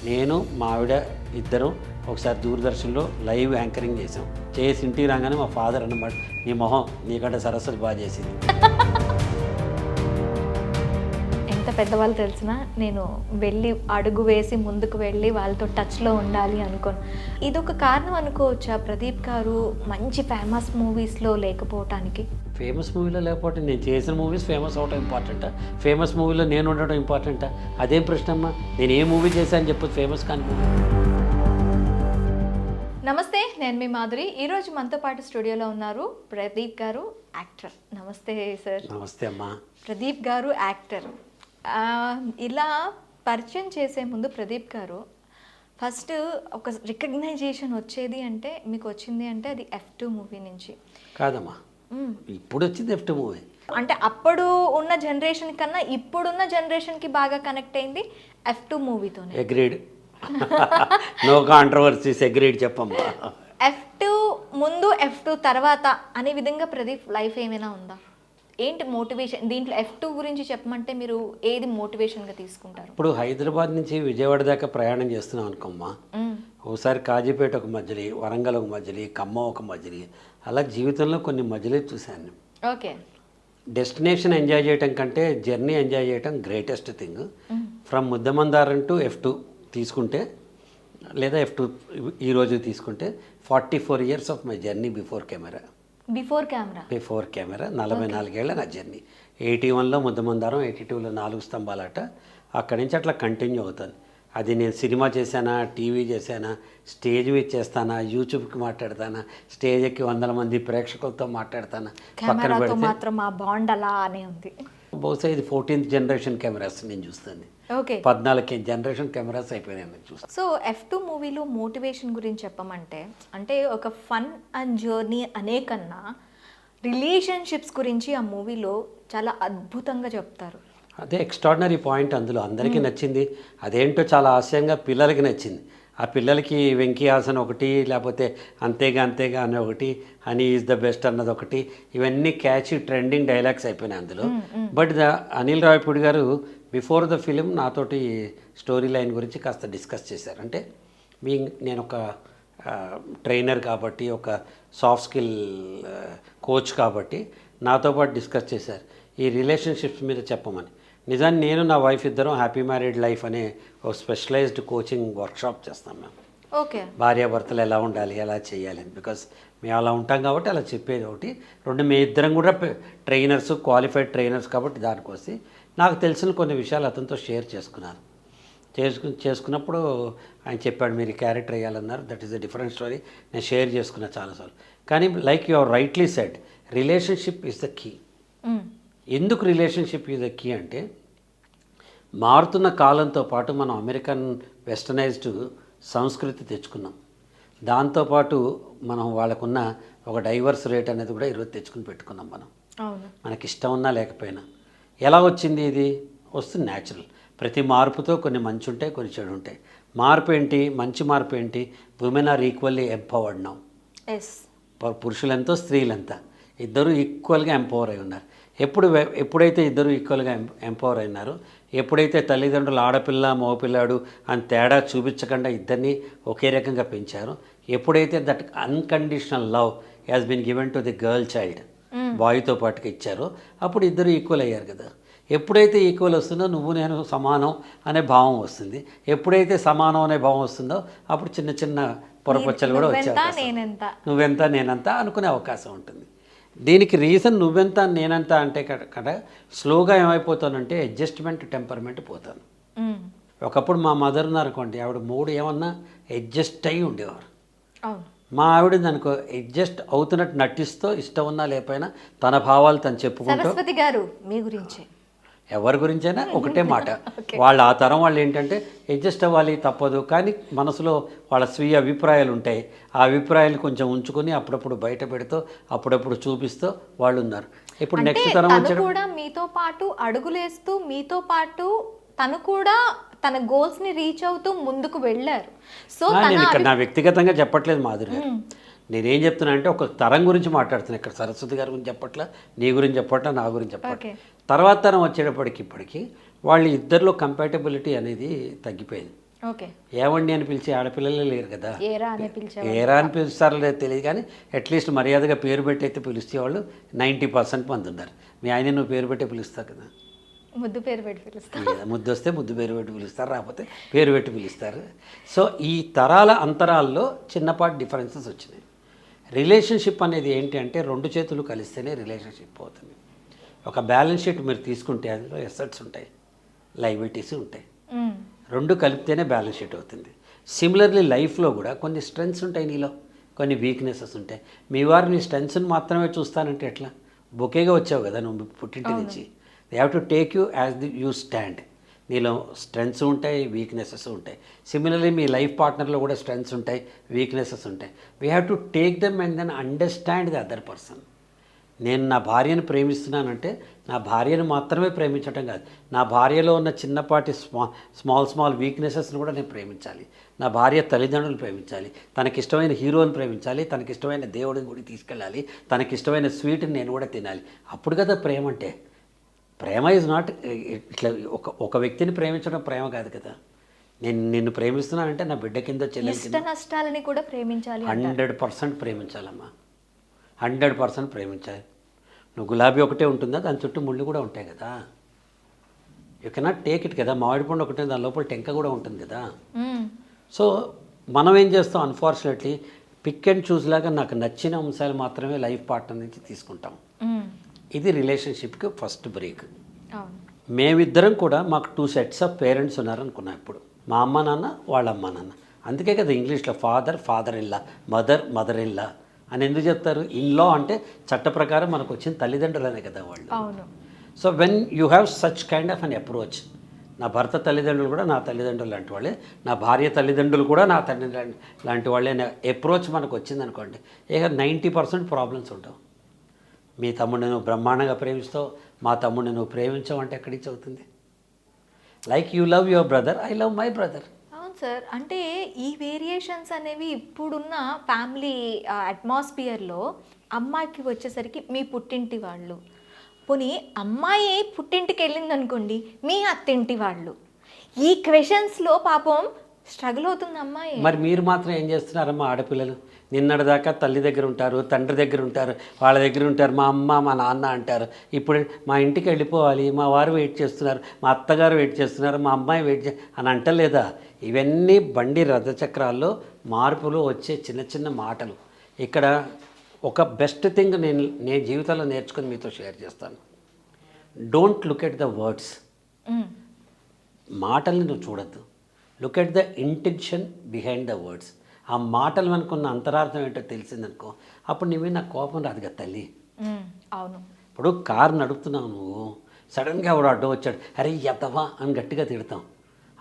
నేను మా ఆవిడ ఇద్దరం ఒకసారి దూరదర్శన్లో లైవ్ యాంకరింగ్ చేసాం. చేసి ఇంటికి రాగానే మా ఫాదర్ అన్నమాట, నీ మొహం నీకంటే సరస్వతి బాగా చేసింది. ఎంత పెద్దవాళ్ళు తెలిసినా నేను వెళ్ళి అడుగు వేసి ముందుకు వెళ్ళి వాళ్ళతో టచ్లో ఉండాలి అనుకోను. ఇదొక కారణం అనుకోవచ్చా ప్రదీప్ గారు మంచి ఫేమస్ మూవీస్లో లేకపోవటానికి? ఫేమస్ మూవీలో లేకపోతే నేను చేసిన మూవీస్ ఫేమస్ అవడం ఇంపార్టెంటా, ఫేమస్ మూవీలో నేను ఉండడం ఇంపార్టెంటా? అదేం ప్రశ్న అమ్మా. నేను ఏ మూవీ చేశాను చెప్పు, ఫేమస్ కానీ మూవీ. నమస్తే, నేను మీ మాధురి. ఈరోజు మనతో పాటు స్టూడియోలో ఉన్నారు ప్రదీప్ గారు, యాక్టర్. నమస్తే సార్. నమస్తే అమ్మా. ప్రదీప్ గారు యాక్టర్. ఇలా పరిచయం చేసే ముందు ప్రదీప్ గారు ఫస్ట్ ఒక రికగ్నైజేషన్ వచ్చేది అంటే మీకు వచ్చింది అంటే అది F2 మూవీ నుంచి కాదమ్మా, ఇప్పుడు వచ్చింది F2 మూవీ. అంటే అప్పుడు ఉన్న జనరేషన్ కన్నా ఇప్పుడున్న జనరేషన్కి బాగా కనెక్ట్ అయింది F2 మూవీతోనే. అగ్రీడ్. నో కాంట్రవర్సీస్, అగ్రీడ్ చెప్పమ్మా. F2 ముందు F2 తర్వాత అనే విధంగా ప్రదీప్ లైఫ్ ఏమైనా ఉందా? ఏంటి మోటివేషన్ దీంట్లో? F2 గురించి చెప్పమంటే మీరు ఏది మోటివేషన్గా తీసుకుంటారు? ఇప్పుడు హైదరాబాద్ నుంచి విజయవాడ దాకా ప్రయాణం చేస్తున్నాం అనుకోమ్మా. ఒకసారి కాజీపేట ఒక మధ్యలి, వరంగల్ ఒక మధ్యలి, ఖమ్మం ఒక మధ్యలి, అలా జీవితంలో కొన్ని మధ్యలే చూశాను. ఓకే. డెస్టినేషన్ ఎంజాయ్ చేయటం కంటే జర్నీ ఎంజాయ్ చేయటం greatest thing. From Muddamandaram to F2 తీసుకుంటే, లేదా F2 ఈరోజు తీసుకుంటే 44 years of my journey before camera. Before camera 44 ఏళ్ళ నా జర్నీ. 81లో ముద్దమందారం, 82లో 4 స్తంభాలట. అక్కడి నుంచి అట్లా కంటిన్యూ అవుతుంది. అది నేను సినిమా చేశానా, టీవీ చేశానా, స్టేజ్ మీద చేస్తానా, యూట్యూబ్కి మాట్లాడతానా, స్టేజ్ ఎక్కి 100 మంది ప్రేక్షకులతో మాట్లాడతానా, పక్కన పెడితే మాత్రం మా బాండ్ అలా అనే ఉంది. బహుశా ఇది 14th జనరేషన్ కెమెరాస్ నేను చూస్తుంది. ఓకే. 14th జనరేషన్ కెమెరాస్ అయిపోయినాయి నేను చూస్తాను. సో F2 మూవీలో మోటివేషన్ గురించి చెప్పమంటే, అంటే ఒక ఫన్ అండ్ జర్నీ అనే కన్నా రిలేషన్షిప్స్ గురించి ఆ మూవీలో చాలా అద్భుతంగా చెప్తారు. అదే ఎక్స్ట్రాడినరీ పాయింట్ అందులో. అందరికీ నచ్చింది. అదేంటో చాలా ఆశయంగా పిల్లలకి నచ్చింది. ఆ పిల్లలకి వెంకీ హాసన్ ఒకటి, లేకపోతే అంతేగా అంతేగా అనే ఒకటి, హనీ ఈజ్ ద బెస్ట్ అన్నది ఒకటి, ఇవన్నీ క్యాచీ ట్రెండింగ్ డైలాగ్స్ అయిపోయినాయి అందులో. బట్ అనిల్ రావిపూడి గారు బిఫోర్ ద ఫిలిం నాతోటి స్టోరీ లైన్ గురించి కాస్త డిస్కస్ చేశారు. అంటే నేను ఒక ట్రైనర్ కాబట్టి, ఒక సాఫ్ట్ స్కిల్ కోచ్ కాబట్టి నాతో పాటు డిస్కస్ చేశారు ఈ రిలేషన్షిప్స్ మీద చెప్పమని. నిజాన్ని నేను నా వైఫ్ ఇద్దరం హ్యాపీ మ్యారీడ్ లైఫ్ అనే ఒక స్పెషలైజ్డ్ కోచింగ్ వర్క్షాప్ చేస్తాం మేము. ఓకే. భార్యాభర్తలు ఎలా ఉండాలి, ఎలా చేయాలి అని. బికాస్ మేము అలా ఉంటాం కాబట్టి అలా చెప్పేది ఒకటి. రెండు, మీ ఇద్దరం కూడా ట్రైనర్స్, క్వాలిఫైడ్ ట్రైనర్స్ కాబట్టి దానికోసం నాకు తెలిసిన కొన్ని విషయాలు అతనితో షేర్ చేసుకున్నాను. చేసుకున్నప్పుడు ఆయన చెప్పాడు మీరు ఈ క్యారెక్టర్ వేయాలన్నారు. That is a different story. నేను షేర్ చేసుకున్నా చాలాసార్లు. కానీ like you are rightly said, relationship is the key. ఎందుకు రిలేషన్షిప్ ఈజ్ ద కీ అంటే, మారుతున్న కాలంతో పాటు మనం అమెరికన్ వెస్టర్నైజ్డ్ సంస్కృతి తెచ్చుకున్నాం. దాంతోపాటు మనం వాళ్ళకున్న ఒక డైవర్స్ రేట్ అనేది కూడా ఈరోజు తెచ్చుకుని పెట్టుకున్నాం మనం. మనకి ఇష్టం ఉన్నా లేకపోయినా. ఎలా వచ్చింది ఇది? వస్తుంది న్యాచురల్. ప్రతి మార్పుతో కొన్ని మంచి ఉంటాయి, కొన్ని చెడు ఉంటాయి. మార్పు ఏంటి? మంచి మార్పు ఏంటి? Women are equally empowered now. పురుషులెంతో స్త్రీలెంత ఇద్దరు ఈక్వల్గా ఎంపవర్ అయి ఉన్నారు. ఎప్పుడైతే ఇద్దరు ఈక్వల్గా ఎంపవర్ అయినారో, ఎప్పుడైతే తల్లిదండ్రులు ఆడపిల్ల మగపిల్లాడు అని తేడా చూపించకుండా ఇద్దరిని ఒకే రకంగా పెంచారో, ఎప్పుడైతే that unconditional love has been given to the girl child, బాయ్తో పాటుగా ఇచ్చారో, అప్పుడు ఇద్దరు ఈక్వల్ అయ్యారు కదా. ఎప్పుడైతే ఈక్వల్ వస్తుందో నువ్వు నేను సమానం అనే భావం వస్తుంది. ఎప్పుడైతే సమానం అనే భావం వస్తుందో అప్పుడు చిన్న చిన్న పొరపచ్చలు కూడా వచ్చే అవకాశం, నువ్వెంత నేనంత అనుకునే అవకాశం ఉంటుంది. దీనికి రీజన్ నువ్వెంత నేనంత అంటే కదా స్లోగా ఏమైపోతానంటే అడ్జస్ట్మెంట్ టెంపర్మెంట్ పోతాను. ఒకప్పుడు మా మదర్ ఉన్నారనుకోండి, ఆవిడ మూడు ఏమన్నా అడ్జస్ట్ అయ్యి ఉండేవారు. మా ఆవిడ అనుకో అడ్జస్ట్ అవుతున్నట్టు నటిస్తూ, ఇష్టం ఉన్నా లేకపోయినా తన భావాలు తను చెప్పుకుంటూ. సరస్వతి గారు మీ గురించి ఎవరి గురించైనా ఒకటే మాట. వాళ్ళ ఆ తరం వాళ్ళు ఏంటంటే అడ్జస్ట్ అవ్వాలి తప్పదు, కానీ మనసులో వాళ్ళ స్వీయ అభిప్రాయాలు ఉంటాయి. ఆ అభిప్రాయాలు కొంచెం ఉంచుకొని అప్పుడప్పుడు బయట పెడుతూ, అప్పుడప్పుడు చూపిస్తూ వాళ్ళు ఉన్నారు. ఇప్పుడు నెక్స్ట్ తరం వచ్చి కూడా మీతో పాటు అడుగులేస్తూ, మీతో పాటు తను కూడా తన గోల్స్ ని రీచ్ అవుతూ ముందుకు వెళ్ళారు. సో నేను ఇక్కడ నా వ్యక్తిగతంగా చెప్పట్లేదు మాధురి గారు, నేనేం చెప్తున్నా అంటే ఒక తరం గురించి మాట్లాడుతున్నా. ఇక్కడ సరస్వతి గారి గురించి చెప్పట్లా, నీ గురించి చెప్పట్లా, నా గురించి చెప్పట్లా. తర్వాత తరం వచ్చేటప్పటికి ఇప్పటికీ వాళ్ళ ఇద్దరిలో కంపాటబిలిటీ అనేది తగ్గిపోయింది. ఓకే. ఏవండి అని పిలిచే ఆడపిల్లలే లేరు కదా. ఏరా అని పిలిచే ఏరా అని పిలుస్తారో లేదో తెలియదు కానీ అట్లీస్ట్ మర్యాదగా పేరు పెట్టి అయితే పిలిచేవాళ్ళు 90% మంది ఉన్నారు. మీ ఆయన నువ్వు పేరు పెట్టి పిలుస్తావు కదా. ముద్దు పేరు పెట్టి పిలుస్తా. ముద్దు వస్తే ముద్దు పేరు పెట్టి పిలుస్తారు, రాకపోతే పేరు పెట్టి పిలుస్తారు. సో ఈ తరాల అంతరాల్లో చిన్నపాటి డిఫరెన్సెస్ వచ్చినాయి. రిలేషన్షిప్ అనేది ఏంటి అంటే 2 చేతులు కలిస్తేనే రిలేషన్షిప్ అవుతుంది. ఒక బ్యాలెన్స్ షీట్ మీరు తీసుకుంటే అందులో ఎసెట్స్ ఉంటాయి, లైబిలిటీస్ ఉంటాయి. 2 కలిపితేనే బ్యాలెన్స్ షీట్ అవుతుంది. సిమిలర్లీ లైఫ్లో కూడా కొన్ని స్ట్రెంగ్స్ ఉంటాయి నీలో, కొన్ని వీక్నెసెస్ ఉంటాయి. మీ వారు నీ స్ట్రెంగ్స్ని మాత్రమే చూస్తానంటే ఎట్లా? బొకేగా వచ్చావు కదా నువ్వు పుట్టింటి నుంచి. They have to take you as the you stand. నీలో స్ట్రెంగ్స్ ఉంటాయి, వీక్నెసెస్ ఉంటాయి. సిమిలర్లీ మీ లైఫ్ పార్ట్నర్లో కూడా స్ట్రెంగ్స్ ఉంటాయి, వీక్నెసెస్ ఉంటాయి. We have to take them and then understand the other person. నేను నా భార్యను ప్రేమిస్తున్నానంటే నా భార్యను మాత్రమే ప్రేమించటం కాదు, నా భార్యలో ఉన్న చిన్నపాటి స్మాల్ వీక్నెసెస్ని కూడా నేను ప్రేమించాలి. నా భార్య తల్లిదండ్రులు ప్రేమించాలి, తనకిష్టమైన హీరోని ప్రేమించాలి, తనకిష్టమైన దేవుడిని కూడా తీసుకెళ్ళాలి, తనకిష్టమైన స్వీట్ని నేను కూడా తినాలి. అప్పుడు కదా ప్రేమ అంటే. ప్రేమ ఈజ్ నాట్ ఇట్లా ఒక వ్యక్తిని ప్రేమించడం ప్రేమ కాదు కదా. నేను నిన్ను ప్రేమిస్తున్నానంటే నా బిడ్డ కింద చెల్లెలి కింద నష్టాలని కూడా ప్రేమించాలి. 100% ప్రేమించాలమ్మా, 100% ప్రేమించాలి. నువ్వు గులాబీ ఒకటే ఉంటుందా, దాని చుట్టూ ముళ్ళు కూడా ఉంటాయి కదా. యూ కెనాట్ టేక్ ఇట్ కదా. మామిడి పండు ఒకటే, దాని లోపల టెంక కూడా ఉంటుంది కదా. సో మనం ఏం చేస్తాం, అన్ఫార్చునేట్లీ పిక్ అండ్ చూస్ లాగా నాకు నచ్చిన అంశాలు మాత్రమే లైఫ్ పార్ట్నర్ నుంచి తీసుకుంటాం. ఇది రిలేషన్షిప్కి ఫస్ట్ బ్రేక్. మేమిద్దరం కూడా మాకు 2 sets ఆఫ్ పేరెంట్స్ ఉన్నారనుకున్నాం ఇప్పుడు. మా అమ్మ నాన్న, వాళ్ళ అమ్మ నాన్న. అందుకే కదా ఇంగ్లీష్లో ఫాదర్ ఇల్లా, మదర్ ఇల్లా అని ఎందుకు చెప్తారు? ఇన్లా అంటే చట్ట ప్రకారం మనకు వచ్చిన తల్లిదండ్రులనే కదా వాళ్ళు. So when you have such kind of an approach, నా భర్త తల్లిదండ్రులు కూడా నా తల్లిదండ్రులు లాంటి వాళ్ళే, నా భార్య తల్లిదండ్రులు కూడా నా తల్లిదండ్రులు లాంటి వాళ్ళే అప్రోచ్ మనకు వచ్చిందనుకోండి, ఇక 90% ప్రాబ్లమ్స్ ఉండవు. మీ తమ్ముడిని నువ్వు బ్రహ్మాండంగా ప్రేమిస్తావు, మా తమ్ముడిని నువ్వు ప్రేమించావు అంటే ఎక్కడి నుంచి అవుతుంది? Like you love your brother, I love my brother. అవును సార్. అంటే ఈ వేరియేషన్స్ అనేవి ఇప్పుడున్న ఫ్యామిలీ అట్మాస్ఫియర్లో అమ్మాయికి వచ్చేసరికి మీ పుట్టింటి వాళ్ళు, పోనీ అమ్మాయి పుట్టింటికి వెళ్ళింది అనుకోండి మీ అత్తింటి వాళ్ళు, ఈ క్వశ్చన్స్లో పాపం స్ట్రగుల్ అవుతుంది అమ్మాయి. మరి మీరు మాత్రం ఏం చేస్తున్నారమ్మా ఆడపిల్లలు? నిన్నటిదాకా తల్లి దగ్గర ఉంటారు, తండ్రి దగ్గర ఉంటారు, వాళ్ళ దగ్గర ఉంటారు, మా అమ్మ మా నాన్న అంటారు. ఇప్పుడు మా ఇంటికి వెళ్ళిపోవాలి, మా వారు వెయిట్ చేస్తున్నారు, మా అత్తగారు వెయిట్ చేస్తున్నారు, మా అమ్మాయి అని అంటలేదా? ఇవన్నీ బండి రథచక్రాల్లో మార్పులు వచ్చే చిన్న చిన్న మాటలు. ఇక్కడ ఒక బెస్ట్ థింగ్ నేను జీవితంలో నేర్చుకుని మీతో షేర్ చేస్తాను. Don't look at the words. మాటల్ని నువ్వు చూడద్దు, look at the intention behind the words. ఆ మాటలు అనుకున్న అంతరార్థం ఏంటో తెలిసిందనుకో, అప్పుడు నీ మీద నాకు కోపం రాదు కదా తల్లి. అవును. ఇప్పుడు కారు నడుపుతున్నావు నువ్వు, సడన్గా ఎవడు అడ్డు వచ్చాడు, అరే ఎత్తవా అని గట్టిగా తిడతాం.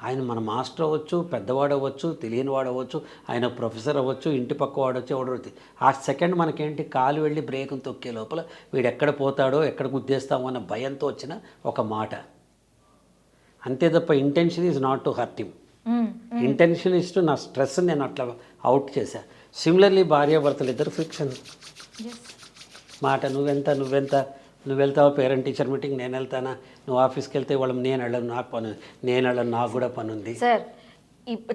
ఆయన మన మాస్టర్ అవ్వచ్చు, పెద్దవాడు అవ్వచ్చు, తెలియని వాడు అవ్వచ్చు, ఆయన ప్రొఫెసర్ అవ్వచ్చు, ఇంటి పక్క వాడు వచ్చి ఎవడవుతుంది. ఆ సెకండ్ మనకేంటి, కాలు వెళ్ళి బ్రేక్ని తొక్కే లోపల వీడు ఎక్కడ పోతాడో ఎక్కడ గుద్దేస్తామో అన్న భయంతో వచ్చిన ఒక మాట అంతే తప్ప intention is not to hurt him. Intention is to నా స్ట్రెస్ నేను అట్లా అవుట్ చేశా. సిమిలర్లీ భార్యాభర్తలు ఇద్దరు ఫ్రిక్షన్. మాట నువ్వు వెళ్తావా పేరెంట్ టీచర్ మీటింగ్, నేను వెళ్తానా, నువ్వు ఆఫీస్కి వెళ్తే వాళ్ళం నేను వెళ్ళను, నాకు పని, నేను వెళ్ళను, నాకు కూడా పని ఉంది. సార్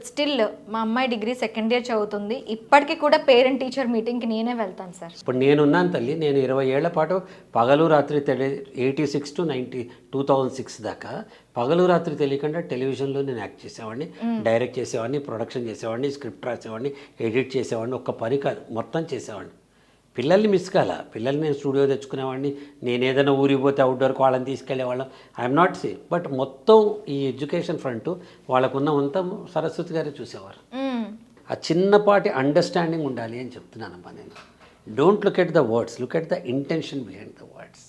స్టిల్ మా అమ్మాయి డిగ్రీ 2nd year చదువుతుంది, ఇప్పటికీ కూడా పేరెంట్ టీచర్ మీటింగ్కి నేనే వెళ్తాను సార్. ఇప్పుడు నేనున్నాను తల్లి, నేను 20 ఏళ్ల పాటు పగలు రాత్రి 86 to 2006 దాకా పగలు రాత్రి తెలియకుండా టెలివిజన్లో నేను యాక్ట్ చేసేవాడిని, డైరెక్ట్ చేసేవాడిని, ప్రొడక్షన్ చేసేవాడిని, స్క్రిప్ట్ రాసేవాడిని, ఎడిట్ చేసేవాడిని. ఒక్క పని కాదు మొత్తం చేసేవాడిని. పిల్లల్ని మిస్ కాల, పిల్లల్ని నేను స్టూడియో తెచ్చుకునేవాడిని, నేను ఏదైనా ఊరికి పోతే అవుట్డోర్కి వాళ్ళని తీసుకెళ్లేవాళ్ళం. ఐఎమ్ నాట్ సే, బట్ మొత్తం ఈ ఎడ్యుకేషన్ ఫ్రంట్ వాళ్ళకున్న మొత్తం సరస్వతి గారే చూసేవారు. ఆ చిన్నపాటి అండర్స్టాండింగ్ ఉండాలి అని చెప్తున్నానమ్మా నేను. Don't look at the words, look at the intention behind the words.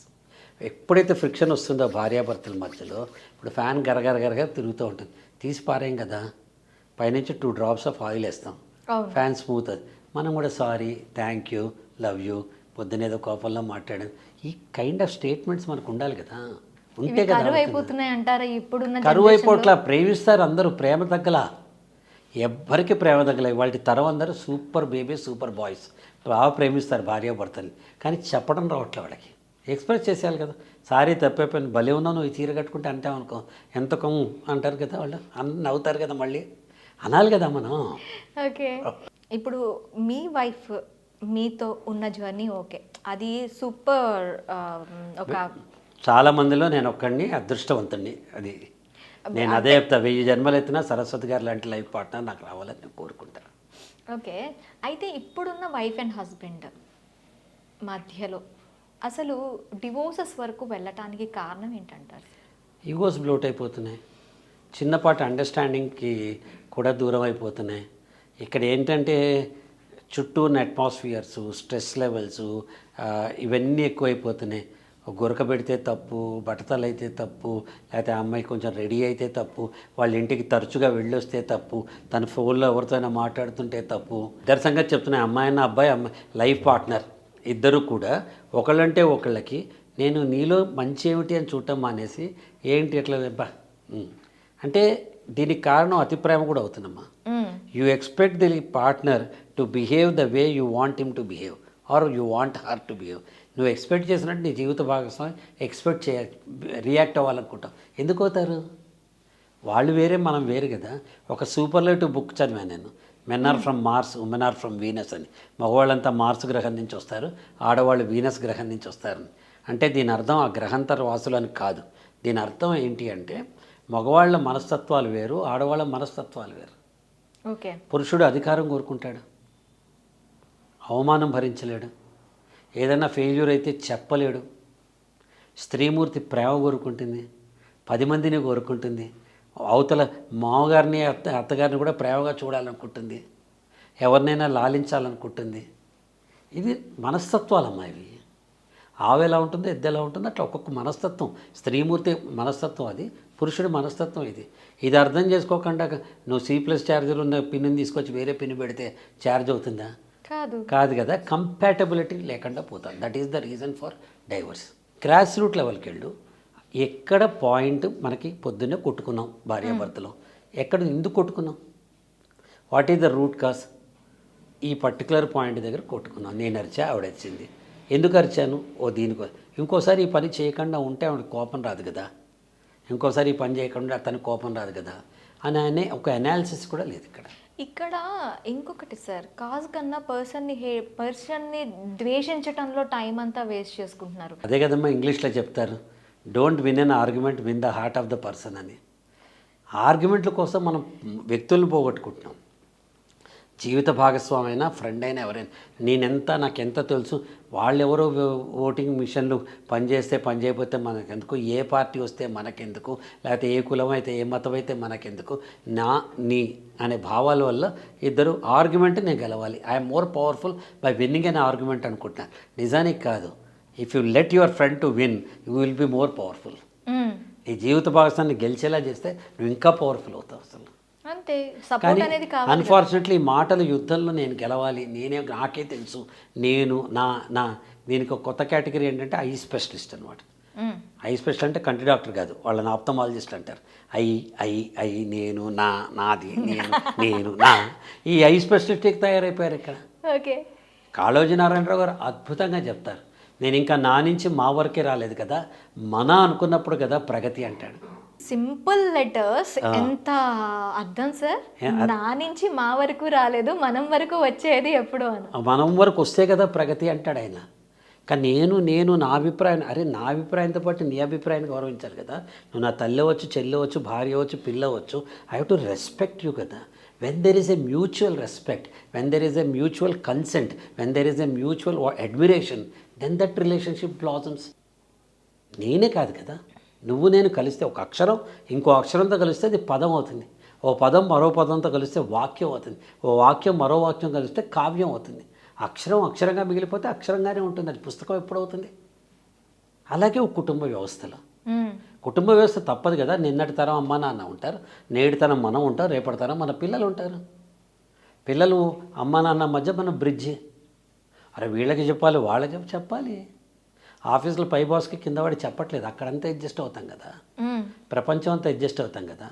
ఎప్పుడైతే ఫ్రిక్షన్ వస్తుందో భార్యాభర్తల మధ్యలో, ఇప్పుడు ఫ్యాన్ గరగర తిరుగుతూ ఉంటుంది, తీసి పారేం కదా, పైనుంచి 2 drops ఆఫ్ ఆయిల్ వేస్తాం, ఫ్యాన్ స్మూత్ అది. మనం కూడా sorry, thank you, love you, పొద్దునేదో కోపంలో మాట్లాడాం, ఈ కైండ్ ఆఫ్ స్టేట్మెంట్స్ మనకు ఉండాలి కదా. ఉంటే కదా. కరువు అయిపోతున్నాయి అంటారా ఇప్పుడున్న? కరువు అయిపోట్లా, ప్రేమిస్తారు అందరూ, ప్రేమ తగ్గలా, ఎవ్వరికి ప్రేమ తగ్గలే. వాళ్ళ తరం అందరూ సూపర్ బేబీ, సూపర్ బాయ్స్, బాగా ప్రేమిస్తారు భార్యాభర్తలు, కానీ చెప్పడం రావట్లే వాళ్ళకి. ఎక్స్ప్రెస్ చేసేయాలి కదా. సారీ తప్పైపోయిన భలే ఉన్నావు నువ్వు ఈ చీర కట్టుకుంటే అంటామనుకో, ఎంత కొమ్ము అంటారు కదా వాళ్ళు, నవ్వుతారు కదా. మళ్ళీ అనాలి కదా మనం. ఓకే. ఇప్పుడు మీ వైఫ్ మీతో ఉన్న జర్నీ ఓకే, అది సూపర్. ఒక చాలా మందిలో నేను ఒక్కడిని అదృష్టవంతుడిని. అది నేను అదే చెప్తా, 1000 జన్మలు ఎత్తినా సరస్వతి గారు లాంటి లైఫ్ పార్ట్నర్ నాకు రావాలని నేను కోరుకుంటా. ఓకే. అయితే ఇప్పుడున్న వైఫ్ అండ్ హస్బెండ్ మధ్యలో అసలు డివోర్సెస్ వరకు వెళ్ళటానికి కారణం ఏంటంటారు? ఈగోస్ బ్లోట్ అయిపోతున్నాయి, చిన్నపాటి అండర్స్టాండింగ్కి కూడా దూరం అయిపోతున్నాయి. ఇక్కడ ఏంటంటే చుట్టూ ఉన్న అట్మాస్ఫియర్స్, స్ట్రెస్ లెవెల్స్ ఇవన్నీ ఎక్కువైపోతున్నాయి. గురక పెడితే తప్పు, బట్టతలు అయితే తప్పు, లేకపోతే ఆ అమ్మాయి కొంచెం రెడీ అయితే తప్పు, వాళ్ళ ఇంటికి తరచుగా వెళ్ళొస్తే తప్పు, తన ఫోన్లో ఎవరితోనైనా మాట్లాడుతుంటే తప్పు. ఇద్దరి సంగతి చెప్తున్నాయి, అమ్మాయి అన్న అబ్బాయి లైఫ్ పార్ట్నర్ ఇద్దరు కూడా ఒకళ్ళంటే ఒకళ్ళకి నేను నీలో మంచి ఏమిటి అని చూడటం మానేసి ఏంటి ఎట్లా అంటే దీనికి కారణం అతి ప్రేమ కూడా అవుతుందమ్మా. You expect the partner to behave the way you want him to behave or you want her to behave. నువ్వు ఎక్స్పెక్ట్ చేసినట్టు నీ జీవిత భాగస్వామి ఎక్స్పెక్ట్ రియాక్ట్ అవ్వాలనుకుంటావు. ఎందుకు అవుతారు? వాళ్ళు వేరే మనం వేరు కదా. ఒక సూపర్లేటివ్ బుక్ చదివాను నేను, men are from Mars, women are from Venus అని. మగవాళ్ళంతా మార్స్ గ్రహం నుంచి వస్తారు, ఆడవాళ్ళు వీనస్ గ్రహం నుంచి వస్తారని. అంటే దీని అర్థం ఆ గ్రహాంతర వాసులు అని కాదు. దీని అర్థం ఏంటి అంటే మగవాళ్ళ మనస్తత్వాలు వేరు, ఆడవాళ్ళ మనస్తత్వాలు వేరు. ఓకే. పురుషుడు అధికారం కోరుకుంటాడు, అవమానం భరించలేడు, ఏదైనా ఫెయిల్యూర్ అయితే చెప్పలేడు. స్త్రీమూర్తి ప్రేమ కోరుకుంటుంది, 10 మందిని కోరుకుంటుంది, అవతల మామగారిని అత్తగారిని కూడా ప్రేమగా చూడాలనుకుంటుంది, ఎవరినైనా లాలించాలనుకుంటుంది. ఇది మనస్తత్వాలమ్మా ఇవి. ఆవు ఎలా ఉంటుందో ఎద్దు ఎలా ఉంటుందో అట్లా ఒక్కొక్క మనస్తత్వం, స్త్రీమూర్తి మనస్తత్వం అది, పురుషుడి మనస్తత్వం ఇది. ఇది అర్థం చేసుకోకుండా నువ్వు C+ ఛార్జర్ ఉన్న పిన్ని తీసుకొచ్చి వేరే పిన్ని పెడితే ఛార్జ్ అవుతుందా? కాదు కదా. కంపాటబిలిటీ లేకుండా పోతాం. That is the reason for divorce. Grass root లెవెల్కి వెళ్ళు, ఎక్కడ పాయింట్ మనకి పొద్దున్నే కొట్టుకున్నాం భార్యాభర్తలో, ఎక్కడ ఎందుకు కొట్టుకున్నాం, what is the root cause? ఈ పర్టికులర్ పాయింట్ దగ్గర కొట్టుకున్నాం. నేను అరిచా, ఆవిడ వచ్చింది. ఎందుకు అరిచాను? దీనికో. ఇంకోసారి ఈ పని చేయకుండా ఉంటే ఆవిడ కోపం రాదు కదా, ఇంకోసారి ఈ పని చేయకుండా అతనికి కోపం రాదు కదా అనే ఒక అనాలిసిస్ కూడా లేదు ఇక్కడ. ఇక్కడ ఇంకొకటి సార్, కాజ్ కన్నా పర్సన్ని ద్వేషించడంలో టైం అంతా వేస్ట్ చేసుకుంటున్నారు. అదే కదమ్మా ఇంగ్లీష్లో చెప్తారు, don't win an argument, win the heart of the person అని. ఆర్గ్యుమెంట్ల కోసం మనం వ్యక్తులను పోగొట్టుకుంటున్నాం. జీవిత భాగస్వామి అయినా, ఫ్రెండ్ అయినా, ఎవరైనా నేనెంత నాకెంత తెలుసు, వాళ్ళెవరో ఓటింగ్ మిషన్లు పనిచేస్తే పని చేయకపోతే మనకెందుకు, ఏ పార్టీ వస్తే మనకెందుకు, లేకపోతే ఏ కులం అయితే ఏ మతం అయితే మనకెందుకు, నీ అనే భావాల వల్ల ఇద్దరు ఆర్గ్యుమెంట్ నేను గెలవాలి, I'm more powerful by winnowing అనే ఆర్గ్యుమెంట్ అనుకుంటున్నాను. నిజానికి కాదు. If you let your friend to win you will be more powerful. నీ జీవిత భాగస్వామిని గెలిచేలా చేస్తే నువ్వు ఇంకా పవర్ఫుల్ అవుతావు అసలు. అంతే. సపోర్ట్ అనేది కావాలి. అన్ఫార్చునేట్లీ మాటలు యుద్ధంలో నేను గెలవాలి, నాకే తెలుసు, నేను దీనికి ఒక కొత్త కేటగిరీ ఏంటంటే ఐ స్పెషలిస్ట్ అనమాట. ఐ స్పెషలిస్ట్ అంటే కంటి డాక్టర్ కాదు, వాళ్ళని ఆప్థమాలజిస్ట్ అంటారు. ఐ నేను నాది నేను ఈ ఐ స్పెషలిస్ట్కి తయారైపోయారు ఇక్కడ. ఓకే. కాళోజీ నారాయణరావు గారు అద్భుతంగా చెప్తారు, నేను ఇంకా నా నుంచి మా వరకే రాలేదు కదా, మన అనుకున్నప్పుడు కదా ప్రగతి అంటాడు. సింపుల్ లెటర్స్ ఎంత అర్థం సార్. నా నుంచి మా వరకు రాలేదు, మనం వరకు వచ్చేది ఎప్పుడు అని. మనం వరకు వస్తే కదా ప్రగతి అంటాడు ఆయన. కానీ నేను నా అభిప్రాయం, అరే నా అభిప్రాయంతో పాటు నీ అభిప్రాయాన్ని గౌరవించాలి కదా. నువ్వు నా తల్లి అవ్వచ్చు, చెల్లి అవ్వచ్చు, భార్య అవ్వచ్చు, పిల్ల అవ్వచ్చు, I have to respect you కదా. When there is a mutual respect, when there is a mutual consent, when there is a mutual admiration, then that relationship blossoms. నేనే కాదు కదా, నువ్వు నేను కలిస్తే ఒక అక్షరం ఇంకో అక్షరంతో కలిస్తే అది పదం అవుతుంది, ఓ పదం మరో పదంతో కలిస్తే వాక్యం అవుతుంది, ఓ వాక్యం మరో వాక్యం కలిస్తే కావ్యం అవుతుంది. అక్షరం అక్షరంగా మిగిలిపోతే అక్షరంగానే ఉంటుంది, అది పుస్తకం ఎప్పుడవుతుంది. అలాగే ఒక కుటుంబ వ్యవస్థలో, కుటుంబ వ్యవస్థ తప్పదు కదా. నిన్నటి తరం అమ్మ నాన్న ఉంటారు, నేటి తరం మనం ఉంటాం, రేపటి తరం మన పిల్లలు ఉంటారు. పిల్లలు అమ్మ నాన్న మధ్య మన బ్రిడ్జి. అరే వీళ్ళకి చెప్పాలి, వాళ్ళకి చెప్పాలి. ఆఫీసులో పై బాస్కి కింద వాడి చెప్పట్లేదు, అక్కడంతా అడ్జస్ట్ అవుతాం కదా, ప్రపంచం అంతా అడ్జస్ట్ అవుతాం కదా.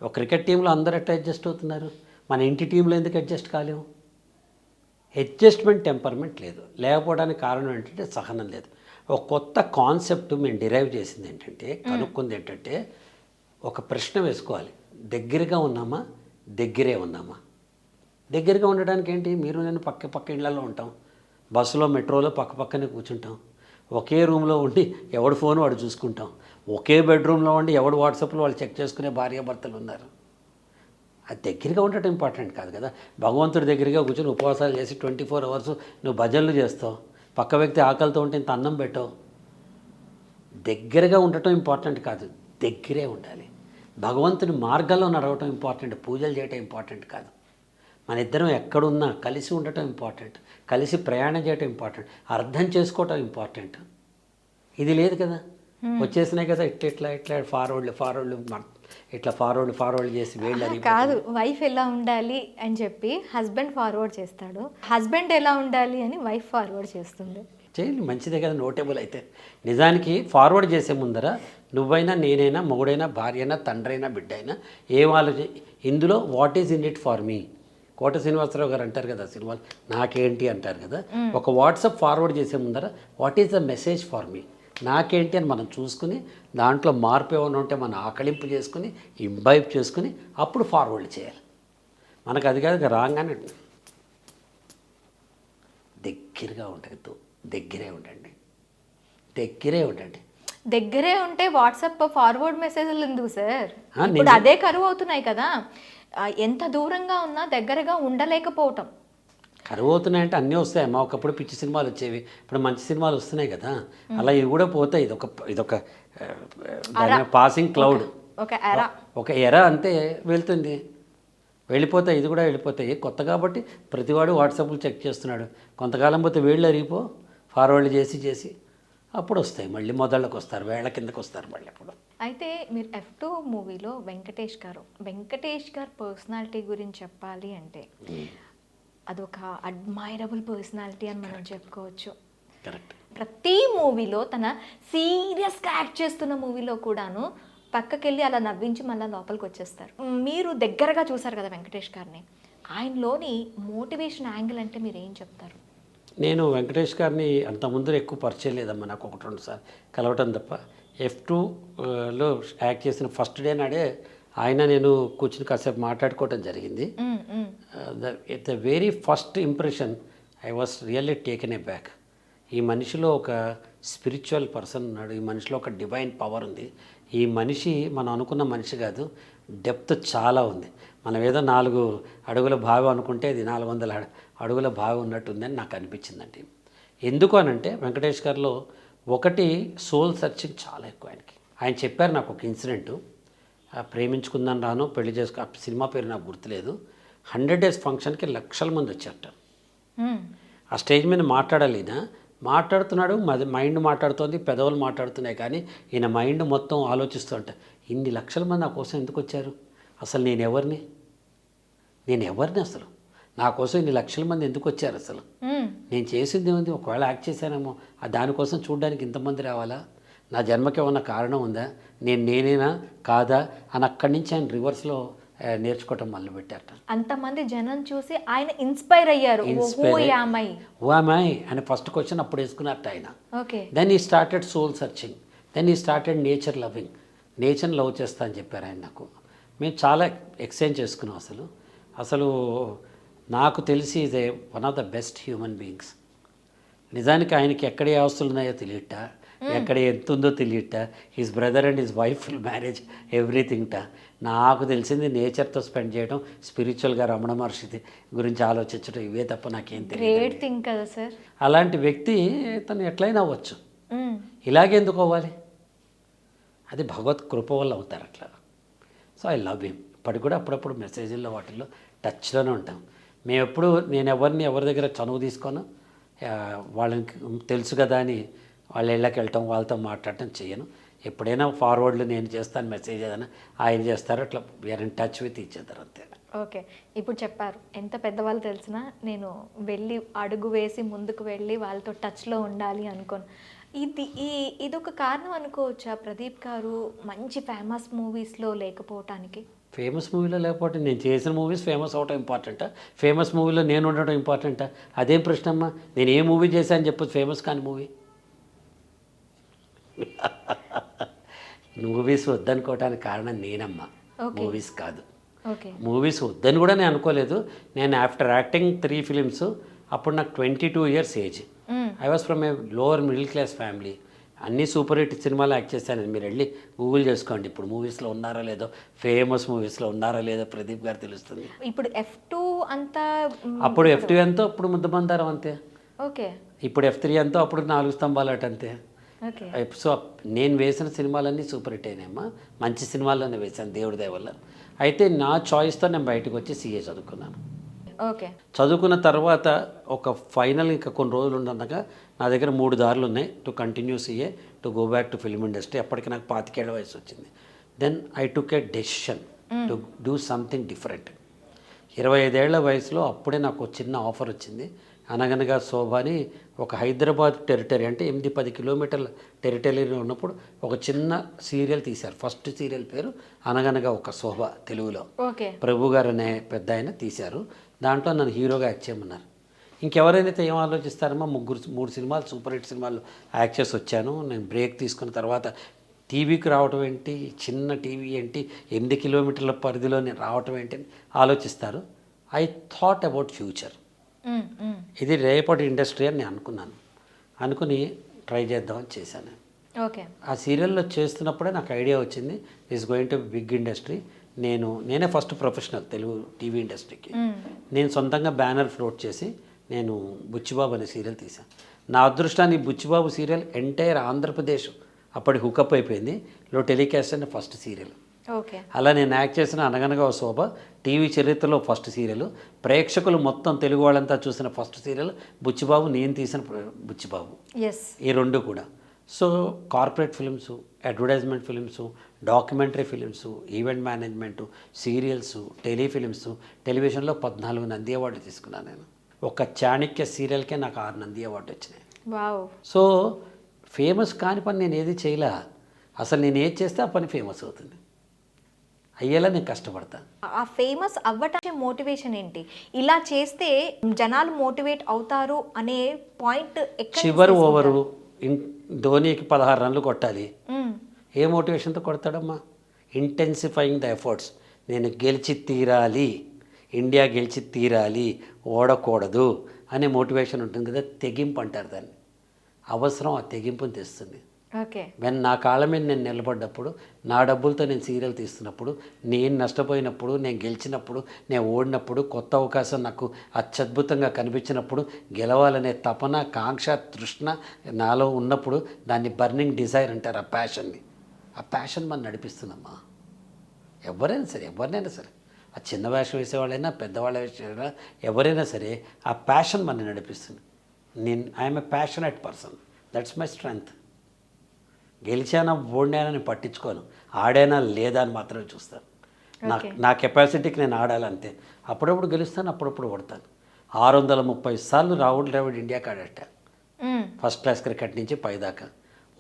ఒక క్రికెట్ టీంలో అందరూ ఎట్లా అడ్జస్ట్ అవుతున్నారు, మన ఇంటి టీంలో ఎందుకు అడ్జస్ట్ కాలేము? అడ్జస్ట్మెంట్ టెంపర్మెంట్ లేదు. లేకపోవడానికి కారణం ఏంటంటే సహనం లేదు. ఒక కొత్త కాన్సెప్ట్ మేము డిరైవ్ చేసింది ఏంటంటే, కనుక్కుంది ఏంటంటే, ఒక ప్రశ్న వేసుకోవాలి, దగ్గరగా ఉన్నామా దగ్గరే ఉందామా. దగ్గరగా ఉండడానికి ఏంటి, మీరు నేను పక్క పక్క ఇళ్లలో ఉంటాం, బస్సులో మెట్రోలో పక్క పక్కనే కూర్చుంటాం, ఒకే రూమ్లో ఉండి ఎవడు ఫోన్ వాడు చూసుకుంటాం, ఒకే బెడ్రూమ్లో ఉండి ఎవడు వాట్సాప్లో వాళ్ళు చెక్ చేసుకునే భార్యాభర్తలు ఉన్నారు. అది దగ్గరగా ఉండటం ఇంపార్టెంట్ కాదు కదా. భగవంతుడి దగ్గరగా కూర్చొని ఉపవాసాలు చేసి 24 అవర్స్ నువ్వు భజనలు చేస్తావు, పక్క వ్యక్తి ఆకలితో ఉంటే ఇంత అన్నం పెట్టావు. దగ్గరగా ఉండటం ఇంపార్టెంట్ కాదు, దగ్గరే ఉండాలి. భగవంతుని మార్గంలో నడవటం ఇంపార్టెంట్, పూజలు చేయటం ఇంపార్టెంట్ కాదు. మన ఇద్దరం ఎక్కడున్నా కలిసి ఉండటం ఇంపార్టెంట్, కలిసి ప్రయాణం చేయటం ఇంపార్టెంట్, అర్థం చేసుకోవటం ఇంపార్టెంట్. ఇది లేదు కదా, వచ్చేసినాయి కదా ఇట్లా ఇట్లా ఫార్వర్డ్లు ఇట్లా ఫార్వర్డ్ చేసి వేళ్ళు కాదు. వైఫ్ ఎలా ఉండాలి అని చెప్పి హస్బెండ్ ఫార్వర్డ్ చేస్తాడు, హస్బెండ్ ఎలా ఉండాలి అని వైఫ్ ఫార్వర్డ్ చేస్తుంది. చేయండి, మంచిదే కదా, నోటబుల్ అయితే. నిజానికి ఫార్వర్డ్ చేసే ముందర నువ్వైనా నేనైనా మొగుడైనా భార్య అయినా తండ్రి అయినా బిడ్డ అయినా ఏం ఆలోచన, ఇందులో what is in it for me. Kota Srinivasa Rao గారు అంటారు కదా సినిమాలు, నాకేంటి అంటారు కదా. ఒక వాట్సాప్ ఫార్వర్డ్ చేసే ముందర what is the message for me, నాకేంటి అని మనం చూసుకుని దాంట్లో మార్పు ఏమైనా ఉంటే మనం ఆకలింపు చేసుకుని ఇంబైబ్ చేసుకుని అప్పుడు ఫార్వర్డ్ చేయాలి. మనకు అది కాదు రాగానే దగ్గరగా ఉండదు, దగ్గరే ఉండండి, దగ్గరే ఉండండి. దగ్గరే ఉంటే వాట్సాప్ ఫార్వర్డ్ మెసేజ్లు ఎందుకు సార్? ఇప్పుడు అదే కరువు అవుతున్నాయి కదా. ఎంత దూరంగా ఉన్నా దగ్గరగా ఉండలేకపోవటం. కరువు అవుతున్నాయంటే అన్నీ వస్తాయమ్మా. ఒకప్పుడు పిచ్చి సినిమాలు వచ్చేవి, ఇప్పుడు మంచి సినిమాలు వస్తున్నాయి కదా. అలా ఇవి కూడా పోతాయి. ఇదొక పాసింగ్ క్లౌడ్, ఒక ఎర అంతే వెళ్తుంది, వెళ్ళిపోతాయి. ఇది కూడా వెళ్ళిపోతాయి. కొత్త కాబట్టి ప్రతివాడు వాట్సాప్లు చెక్ చేస్తున్నాడు. కొంతకాలం పోతే వేళ్ళు అరిగిపో ఫార్వర్డ్ చేసి అప్పుడు వస్తాయి, మళ్ళీ మొదళ్ళకి వస్తారు, వేళ్ల కిందకు వస్తారు మళ్ళీ అప్పుడు. అయితే మీరు F2 మూవీలో వెంకటేష్ గారు పర్సనాలిటీ గురించి చెప్పాలి అంటే అదొక అడ్మైరబుల్ పర్సనాలిటీ అని మనం చెప్పుకోవచ్చు. కరెక్ట్. ప్రతి మూవీలో తన సీరియస్గా యాక్ట్ చేస్తున్న మూవీలో కూడాను పక్కకెళ్ళి అలా నవ్వించి మళ్ళీ లోపలికి వచ్చేస్తారు. మీరు దగ్గరగా చూసారు కదా వెంకటేష్ గారిని, ఆయనలోని మోటివేషన్ యాంగిల్ అంటే మీరు ఏం చెప్తారు? నేను వెంకటేష్ గారిని అంతకుముందు ఎక్కువ పరిచయం లేదమ్మా, నాకు 1-2 సార్లు కలవటం తప్ప. F2లో యాక్ట్ చేసిన ఫస్ట్ డే నాడే ఆయన నేను కూర్చుని కాసేపు మాట్లాడుకోవటం జరిగింది. The very first impression I was really taken a back. ఈ మనిషిలో ఒక స్పిరిచువల్ పర్సన్ ఉన్నాడు, ఈ మనిషిలో ఒక డివైన్ పవర్ ఉంది. ఈ మనిషి మనం అనుకున్న మనిషి కాదు, డెప్త్ చాలా ఉంది. మనం ఏదో 4 అడుగుల బావి అనుకుంటే ఇది 400 అడుగుల బావి ఉన్నట్టుందని నాకు అనిపించిందండి. ఎందుకు అనంటే వెంకటేష్ గారిలో ఒకటి సోల్ సర్చింగ్ చాలా ఎక్కువ ఆయనకి. ఆయన చెప్పారు నాకు ఒక ఇన్సిడెంటు, ప్రేమించుకుందాం రాను పెళ్లి చేసుకో, ఆ సినిమా పేరు నాకు గుర్తులేదు. 100 days ఫంక్షన్కి లక్షల మంది వచ్చారట. ఆ స్టేజ్ మీద మాట్లాడాలి, ఈయన మాట్లాడుతున్నాడు, మైండ్ మాట్లాడుతోంది, పెదవులు మాట్లాడుతున్నాయి, కానీ ఈయన మైండ్ మొత్తం ఆలోచిస్తుంట ఇన్ని లక్షల మంది నా కోసం ఎందుకు వచ్చారు, అసలు నేను ఎవరిని అసలు నా కోసం ఇన్ని లక్షల మంది ఎందుకు వచ్చారు, అసలు నేను చేసింది ఏముంది, ఒకవేళ యాక్ట్ చేశానేమో దానికోసం చూడడానికి ఇంతమంది రావాలా, నా జన్మకి ఏమన్నా కారణం ఉందా, నేనేనా కాదా అని అక్కడి నుంచి ఆయన రివర్స్లో నేర్చుకోవటం మొదలుపెట్టారట. అంతమంది జనం చూసి ఆయన ఇన్స్పైర్ అయ్యారు. అని ఫస్ట్ క్వశ్చన్ అప్పుడు వేసుకున్నారట ఆయన. ఓకే. దెన్ ఈ స్టార్టెడ్ సోల్ సర్చింగ్, దెన్ ఈ స్టార్టెడ్ నేచర్ లవింగ్. నేచర్ని లవ్ చేస్తా అని చెప్పారు ఆయన నాకు. మేము చాలా ఎక్స్చేంజ్ చేసుకున్నాం. అసలు నాకు తెలిసి ఇదే one of the best human beings. నిజానికి ఆయనకి ఎక్కడ ఏ ఆస్తులు ఉన్నాయో తెలియట, ఎక్కడ ఎంత ఉందో తెలియట, his brother and his wife marriage ఎవ్రీథింగ్ట. నాకు తెలిసింది నేచర్తో స్పెండ్ చేయడం, స్పిరిచువల్గా రమణ మహర్షి గురించి ఆలోచించడం, ఇవే తప్ప నాకేం తెలియదు. కదా సార్, అలాంటి వ్యక్తి తను ఎట్లయినా అవ్వచ్చు, ఇలాగే ఎందుకు అవ్వాలి, అది భగవత్ కృప వల్ల అవుతారు అట్లా. So I love him. ఇప్పటికి కూడా అప్పుడప్పుడు మెసేజ్ల్లో వాటిల్లో టచ్లోనే ఉంటాం. నేను ఎవరి దగ్గర చనువు తీసుకోను, వాళ్ళకి తెలుసు కదా అని వాళ్ళ ఇళ్ళకి వెళ్ళటం, వాళ్ళతో మాట్లాడటం చేయను. ఎప్పుడైనా ఫార్వర్డ్లు నేను చేస్తాను, మెసేజ్ ఏదైనా ఆయన చేస్తారు, అట్లా we are in touch with each other అంతే. ఓకే. ఇప్పుడు చెప్పారు ఎంత పెద్దవాళ్ళు తెలిసినా నేను వెళ్ళి అడుగు వేసి ముందుకు వెళ్ళి వాళ్ళతో టచ్లో ఉండాలి అనుకోను. ఇదొక కారణం అనుకోవచ్చా ప్రదీప్ గారు మంచి ఫేమస్ మూవీస్లో లేకపోవటానికి? ఫేమస్ మూవీలో లేకపోతే నేను చేసిన మూవీస్ ఫేమస్ అవటం ఇంపార్టెంటా, ఫేమస్ మూవీలో నేను ఉండటం ఇంపార్టెంటా? అదేం ప్రశ్న అమ్మా. నేను ఏ మూవీ చేశాను చెప్పు, ఫేమస్ కాని మూవీ. మూవీస్ వద్దనుకోవటానికి కారణం నేనమ్మా, మూవీస్ కాదు. ఓకే. మూవీస్ వద్దని కూడా నేను అనుకోలేదు. నేను ఆఫ్టర్ యాక్టింగ్ 3 ఫిలిమ్స్ అప్పుడు నాకు 22 years age. I was from A lower middle class family. అన్ని సూపర్ హిట్ సినిమాలు యాక్ట్ చేశాను. మీరు వెళ్ళి గూగుల్ చేసుకోండి, ఇప్పుడు మూవీస్లో ఉన్నారా లేదో, ఫేమస్ మూవీస్లో ఉన్నారా లేదో ప్రదీప్ గారు తెలుస్తుంది. ఇప్పుడు F2 అంతా అప్పుడు F2 ఎంతో, అప్పుడు ముద్దమందారం అంతే. ఓకే. ఇప్పుడు F3 ఎంతో, అప్పుడు 4 స్తంభాలు అటు అంతే. ఓకే. సో నేను వేసిన సినిమాలన్నీ సూపర్ హిట్ అయినాయమ్మా. మంచి సినిమాల్లోనే వేశాను దేవుడి దయ వల్ల. అయితే నా చాయిస్తో నేను బయటకు వచ్చి CA చదువుకున్నాను. ఓకే. చదువుకున్న తర్వాత ఒక ఫైనల్ ఇంకా కొన్ని రోజులు ఉండగా నా దగ్గర 3 దారులు ఉన్నాయి. To continue CA, to go back to film industry. అప్పటికి నాకు 25 ఏళ్ల వయసు వచ్చింది. Then I took a decision to do something different. 25 ఏళ్ల వయసులో అప్పుడే నాకు ఒక చిన్న ఆఫర్ వచ్చింది. అనగనగా శోభ అని ఒక హైదరాబాద్ టెరిటరీ, అంటే 8-10 కిలోమీటర్ల టెరిటరీలో ఉన్నప్పుడు ఒక చిన్న సీరియల్ తీశారు. ఫస్ట్ సీరియల్ పేరు అనగనగా ఒక శోభ, తెలుగులో. ఓకే. ప్రభు గారు అనే పెద్ద ఆయన తీశారు. దాంట్లో నన్ను హీరోగా యాక్ట్ చేయమన్నారు. ఇంకెవరైతే ఏం ఆలోచిస్తారమ్మా, 3 సినిమాలు సూపర్ హిట్ సినిమాలు యాక్ట్ చేసి వచ్చాను. నేను బ్రేక్ తీసుకున్న తర్వాత టీవీకి రావటం ఏంటి, చిన్న టీవీ ఏంటి, 8 కిలోమీటర్ల పరిధిలో నేను రావటం ఏంటి అని ఆలోచిస్తారు. I thought about future. ఇది రేపటి ఇండస్ట్రీ అని నేను అనుకుని ట్రై చేద్దామని చేశాను. ఓకే. ఆ సీరియల్లో చేస్తున్నప్పుడే నాకు ఐడియా వచ్చింది, this going to big industry. నేనే ఫస్ట్ ప్రొఫెషనల్ తెలుగు టీవీ ఇండస్ట్రీకి. నేను సొంతంగా బ్యానర్ ఫ్లోట్ చేసి నేను బుచ్చిబాబు అనే సీరియల్ తీశాను. నా అదృష్టాన్ని బుచ్చిబాబు సీరియల్ ఎంటైర్ ఆంధ్రప్రదేశ్ అప్పటి హుకప్ అయిపోయింది. టెలికాస్ట్ అయిన ఫస్ట్ సీరియల్. ఓకే. అలా నేను యాక్ట్ చేసిన అనగనగా శోభ టీవీ చరిత్రలో ఫస్ట్ సీరియల్. ప్రేక్షకులు మొత్తం తెలుగు వాళ్ళంతా చూసిన ఫస్ట్ సీరియల్ బుచ్చిబాబు, నేను తీసిన బుచ్చిబాబు. ఈ 2 కూడా. So corporate films, advertisement films, documentary films, event management, serials, telefilms, టెలివిజన్లో 14 నంది అవార్డులు తీసుకున్నాను నేను. ఒక చాణక్య సీరియల్కే నాకు 6 నంది అవార్డు వచ్చినాయి. వావ్. సో ఫేమస్ కాని పని నేను ఏది చేయలే. అసలు నేను ఏది చేస్తే ఆ పని ఫేమస్ అవుతుంది. అయ్యేలా నేను కష్టపడతాను. ఆ ఫేమస్ అవ్వటానికి మోటివేషన్ ఏంటి? ఇలా చేస్తే జనాలు మోటివేట్ అవుతారు అనే పాయింట్ చివరి ఓవరు ధోనికి 16 రన్లు కొట్టాలి. ఏ మోటివేషన్తో కొడతాడమ్మా? Intensifying the efforts. నేను గెలిచి తీరాలి, ఇండియా గెలిచి తీరాలి, ఓడకూడదు అనే మోటివేషన్ ఉంటుంది కదా, తెగింపు అంటారు దాన్ని. అవసరం ఆ తెగింపుని తెస్తుంది. ఓకే. వెన్ నా కాళ్ళ మీద నేను నిలబడ్డప్పుడు, నా డబ్బులతో నేను సీరియల్ తీస్తున్నప్పుడు, నేను నష్టపోయినప్పుడు, నేను గెలిచినప్పుడు, నేను ఓడినప్పుడు, కొత్త అవకాశం నాకు అత్యద్భుతంగా కనిపించినప్పుడు, గెలవాలనే తపన, కాంక్ష, తృష్ణ నాలో ఉన్నప్పుడు దాన్ని బర్నింగ్ డిజైర్ అంటారు. ఆ ప్యాషన్ని, ఆ ప్యాషన్ మనం నడిపిస్తుందమ్మా. ఎవరినైనా సరే, ఆ చిన్న వేషం వేసేవాళ్ళైనా, పెద్దవాళ్ళ వేసేవాళ్ళైనా, ఎవరైనా సరే ఆ ప్యాషన్ మన నడిపిస్తుంది. I'm a passionate person. That's my strength. గెలిచానా ఓడినానని పట్టించుకోను, ఆడానా లేదా అని మాత్రమే చూస్తాను. నా కెపాసిటీకి నేను ఆడాలంతే. అప్పుడప్పుడు గెలుస్తాను, అప్పుడప్పుడు ఓడతాను. 630 సార్లు రాహుల్ ద్రావిడ్ ఇండియాకి ఆడట, ఫస్ట్ క్లాస్ క్రికెట్ నుంచి పైదాకా.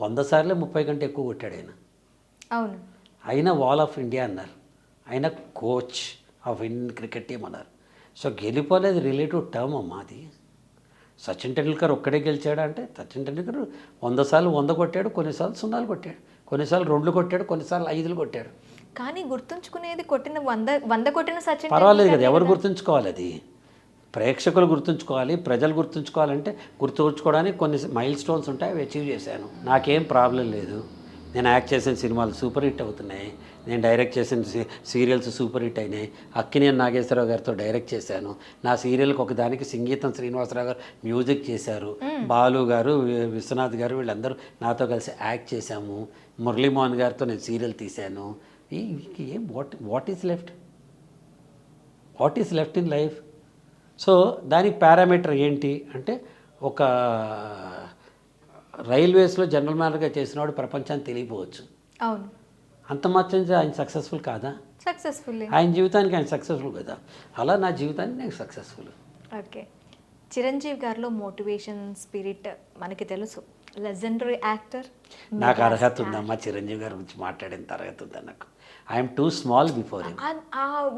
100 సార్లే 30 కంటే ఎక్కువ కొట్టాడు ఆయన. అవును. అయినా వాల్ ఆఫ్ ఇండియా అన్నారు, ఆయన coach of Indian cricket team అన్నారు. సో గెలిపోలేదు రిలేటివ్ టర్మ్ అమ్మా అది. సచిన్ టెండూల్కర్ ఒక్కడే గెలిచాడా అంటే, సచిన్ టెండూల్కర్ 100 సార్లు 100 కొట్టాడు, కొన్నిసార్లు 0 కొట్టాడు, కొన్నిసార్లు 2 కొట్టాడు, కొన్నిసార్లు 5 కొట్టాడు. కానీ గుర్తుంచుకునేది కొట్టిన 100 కొట్టిన సచిన్ పర్వాలేదు కదా, ఎవరు గుర్తుంచుకోవాలి? అది ప్రేక్షకులు గుర్తుంచుకోవాలి, ప్రజలు గుర్తుంచుకోవాలంటే గుర్తుంచుకోవడానికి కొన్ని మైల్ స్టోన్స్ ఉంటాయి, అవి అచీవ్ చేశాను. నాకేం ప్రాబ్లం లేదు. నేను యాక్ట్ చేసిన సినిమాలు సూపర్ హిట్ అవుతున్నాయి, నేను డైరెక్ట్ చేసిన సీరియల్స్ సూపర్ హిట్ అయినాయి. అక్కినేని నాగేశ్వరరావు గారితో డైరెక్ట్ చేశాను. నా సీరియల్కి ఒకదానికి సంగీతం శ్రీనివాసరావు గారు మ్యూజిక్ చేశారు. బాలు గారు, విశ్వనాథ్ గారు వీళ్ళందరూ నాతో కలిసి యాక్ట్ చేశాము. మురళీమోహన్ గారితో నేను సీరియల్ తీశాను. ఏం what is left in life? So దానికి పారామీటర్ ఏంటి అంటే, ఒక రైల్వేస్లో జనరల్ మేనేజర్గా చేసినవాడు ప్రపంచానికి తెలియపోవచ్చు. అవును. అంత మాత్రం ఆయన సక్సెస్ఫుల్ కాదా? సక్సెస్ఫుల్. ఆయన జీవితానికి ఆయన సక్సెస్ఫుల్ కదా, అలా నా జీవితానికి నేను సక్సెస్ఫుల్. ఓకే. చిరంజీవి గారిలో మోటివేషన్ స్పిరిట్ మనకి తెలుసు. Legendary actor. నాకు అర్హత ఉందమ్మా చిరంజీవి గారి గురించి మాట్లాడిన అర్హత ఉందా నాకు? I'm two small before him.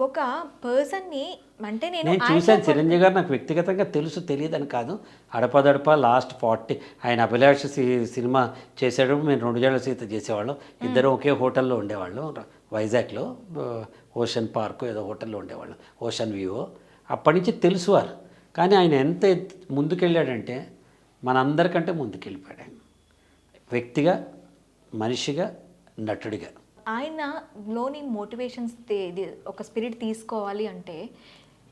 ఒక పర్సన్ని అంటే నేను చూశాను చిరంజీవి గారు, నాకు వ్యక్తిగతంగా తెలుసు, తెలియదని కాదు. అడపదడప లాస్ట్ 40 ఆయన అభిలాష సినిమా చేసేటప్పుడు మేము 2 జళ్ల సీత చేసేవాళ్ళం. ఇద్దరు ఒకే హోటల్లో ఉండేవాళ్ళం వైజాగ్లో. ఓషన్ పార్క్ ఏదో హోటల్లో ఉండేవాళ్ళం, ఓషన్ వ్యూ. అప్పటి నుంచి తెలుసువారు. కానీ ఆయన ఎంత ముందుకెళ్ళాడంటే మనందరికంటే ముందుకెళ్ళిపోయాడు ఆయన, వ్యక్తిగా, మనిషిగా, నటుడిగా. ఆయనలోని మోటివేషన్స్ ఇది ఒక స్పిరిట్ తీసుకోవాలి అంటే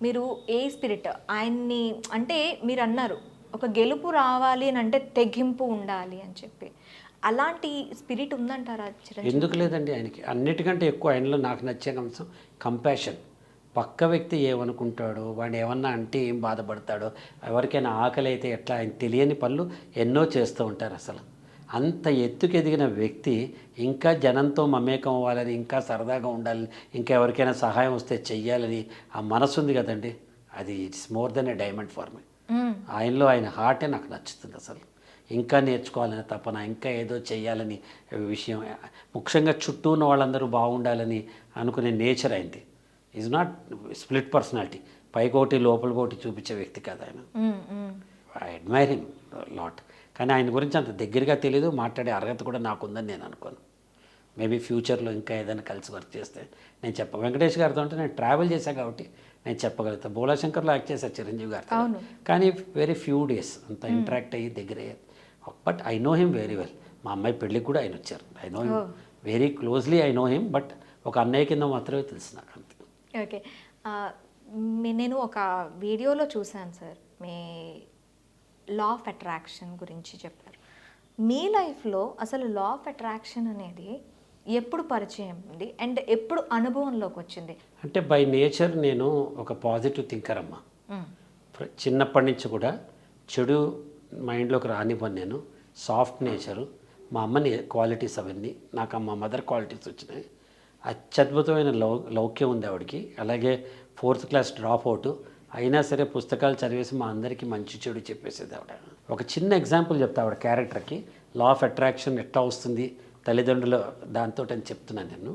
మీరు ఏ స్పిరిట్ ఆయన్ని, అంటే మీరు అన్నారు ఒక గెలుపు రావాలి అని అంటే తెగింపు ఉండాలి అని చెప్పి, అలాంటి స్పిరిట్ ఉందంటారా చిరంజీవి? ఎందుకు లేదండి ఆయనకి. అన్నిటికంటే ఎక్కువ ఆయనలో నాకు నచ్చే అంశం కంపాషన్. పక్క వ్యక్తి ఏమనుకుంటాడో, వాడు ఏమన్నా అంటే ఏం బాధపడతాడో, ఎవరికైనా ఆకలి అయితే ఎట్లా, ఆయన తెలియని పనులు ఎన్నో చేస్తూ ఉంటారు. అసలు అంత ఎత్తుకు ఎదిగిన వ్యక్తి ఇంకా జనంతో మమేకం అవ్వాలని, ఇంకా సరదాగా ఉండాలని, ఇంకా ఎవరికైనా సహాయం వస్తే చెయ్యాలని ఆ మనసు ఉంది కదండి, అది it's more than A diamond for me. ఆయనలో ఆయన హార్టే నాకు నచ్చుతుంది. అసలు ఇంకా నేర్చుకోవాలని తపన, ఇంకా ఏదో చెయ్యాలని విషయం, ముఖ్యంగా చుట్టూ ఉన్న వాళ్ళందరూ బాగుండాలని అనుకునే నేచర్ అయింది. ఈజ్ నాట్ స్ప్లిట్ పర్సనాలిటీ, పైకోటి లోపలికోటి చూపించే వ్యక్తి కాదు ఆయన. I admire him lot. కానీ ఆయన గురించి అంత దగ్గరగా తెలియదు, మాట్లాడే అర్హత కూడా నాకుందని నేను అనుకోను. మేబీ ఫ్యూచర్లో ఇంకా ఏదైనా కలిసి వర్క్ చేస్తే నేను వెంకటేష్ గారితో అంటే నేను ట్రావెల్ చేశాను కాబట్టి నేను చెప్పగలుగుతాను. బోలాశంకర్లో యాక్ట్ చేశాను చిరంజీవి గారితో, కానీ వెరీ ఫ్యూ డేస్ అంత ఇంటరాక్ట్ అయ్యి దగ్గర అయ్యేది. But I know him very well. మా అమ్మాయి పెళ్ళికి కూడా ఆయన వచ్చారు. I know him very closely, I know him. But ఒక అన్నయ్య కింద మాత్రమే తెలుసు నాకు అంతే. ఓకే, నేను ఒక వీడియోలో చూశాను sir, me law of attraction గురించి చెప్పారు. మీ లైఫ్లో అసలు లా ఆఫ్ అట్రాక్షన్ అనేది ఎప్పుడు పరిచయం ఉంది అండ్ ఎప్పుడు అనుభవంలోకి వచ్చింది? అంటే బై నేచర్ నేను ఒక పాజిటివ్ థింకర్ అమ్మా. చిన్నప్పటి నుంచి కూడా చెడు మైండ్లోకి రానివ్వను నేను. సాఫ్ట్ నేచరు, మా అమ్మని క్వాలిటీస్ అవన్నీ నాకు మా మదర్ క్వాలిటీస్ వచ్చినాయి. అత్యద్భుతమైన లౌక్యం ఉంది ఆవిడకి. అలాగే 4th క్లాస్ డ్రాప్ అవుట్ అయినా సరే పుస్తకాలు చదివేసి మా అందరికీ మంచి చెడు చెప్పేసేది ఆవిడ. ఒక చిన్న ఎగ్జాంపుల్ చెప్తా ఆవిడ క్యారెక్టర్కి. లా ఆఫ్ అట్రాక్షన్ ఎట్లా వస్తుంది తల్లిదండ్రుల దాంతో అని చెప్తున్నాను నేను.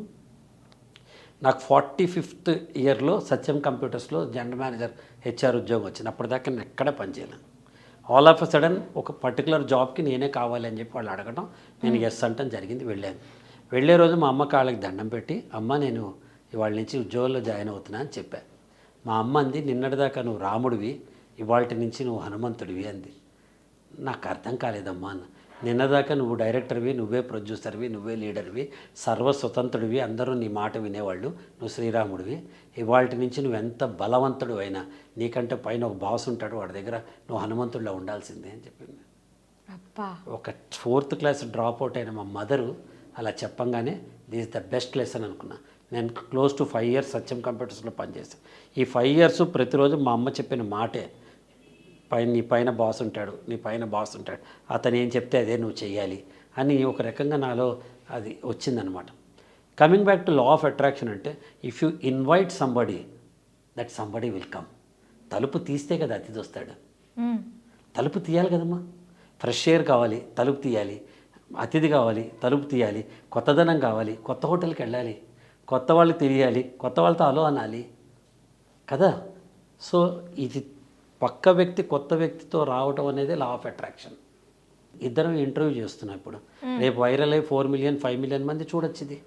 నాకు 45th ఇయర్లో సత్యం కంప్యూటర్స్లో జనరల్ మేనేజర్ హెచ్ఆర్ ఉద్యోగం వచ్చింది. అప్పటిదాకా నేను ఎక్కడ పనిచేయలేను. ఆల్ ఆఫ్ అ సడన్ ఒక పర్టికులర్ జాబ్కి నేనే కావాలి అని చెప్పి వాళ్ళు అడగడం, నేను ఎస్ అంటాం జరిగింది. వెళ్ళే రోజు మా అమ్మ కాళ్ళకి దండం పెట్టి, అమ్మ నేను ఇవాళ నుంచి ఉద్యోగంలో జాయిన్ అవుతున్నా అని చెప్పా. మా అమ్మ అంది, నిన్నటిదాకా నువ్వు రాముడివి, ఇవాళ నుంచి నువ్వు హనుమంతుడివి అంది. నాకు అర్థం కాలేదమ్మా అన్న. నిన్నదాకా నువ్వు డైరెక్టర్వి, నువ్వే ప్రొడ్యూసర్వి, నువ్వే లీడర్వి, సర్వస్వతంత్రుడివి, అందరూ నీ మాట వినేవాళ్ళు, నువ్వు శ్రీరాముడివి. ఇవాళ నుంచి నువ్వు ఎంత బలవంతుడు అయినా నీకంటే పైన ఒక బాస్ ఉంటాడు, వాడి దగ్గర నువ్వు హనుమంతుడిలో ఉండాల్సిందే అని చెప్పింది. ఒక 4th క్లాస్ డ్రాప్ అవుట్ అయిన మా మదరు అలా చెప్పంగానే this is the best lesson అనుకున్నా. నేను క్లోజ్ టు 5 years సత్యం కంప్యూటర్స్లో పనిచేస్తాను. ఈ 5 years ప్రతిరోజు మా అమ్మ చెప్పిన మాటే, నీ పైన బాస్ ఉంటాడు, నీ పైన బాస్ ఉంటాడు, అతను ఏం చెప్తే అదే నువ్వు చెయ్యాలి అని ఒక రకంగా నాలో అది వచ్చిందనమాట. Coming back to law of attraction అంటే, if you invite somebody that somebody will come. తలుపు తీస్తే కదా అతిథి వస్తాడు. తలుపు తీయాలి కదమ్మా. ఫ్రెష్ ఎయిర్ కావాలి, తలుపు తీయాలి. అతిథి కావాలి, తలుపు తీయాలి. కొత్తదనం కావాలి, కొత్త హోటల్కి వెళ్ళాలి. కొత్త వాళ్ళు తెలియాలి, కొత్త వాళ్ళతో అలో అనాలి కదా. సో ఇది పక్క వ్యక్తి కొత్త వ్యక్తితో రావటం అనేది లా ఆఫ్ అట్రాక్షన్. ఇద్దరం ఇంటర్వ్యూ చేస్తున్నాం ఇప్పుడు. రేపు వైరల్ అయ్యి 4 million 5 million మంది చూడొచ్చు ఇది.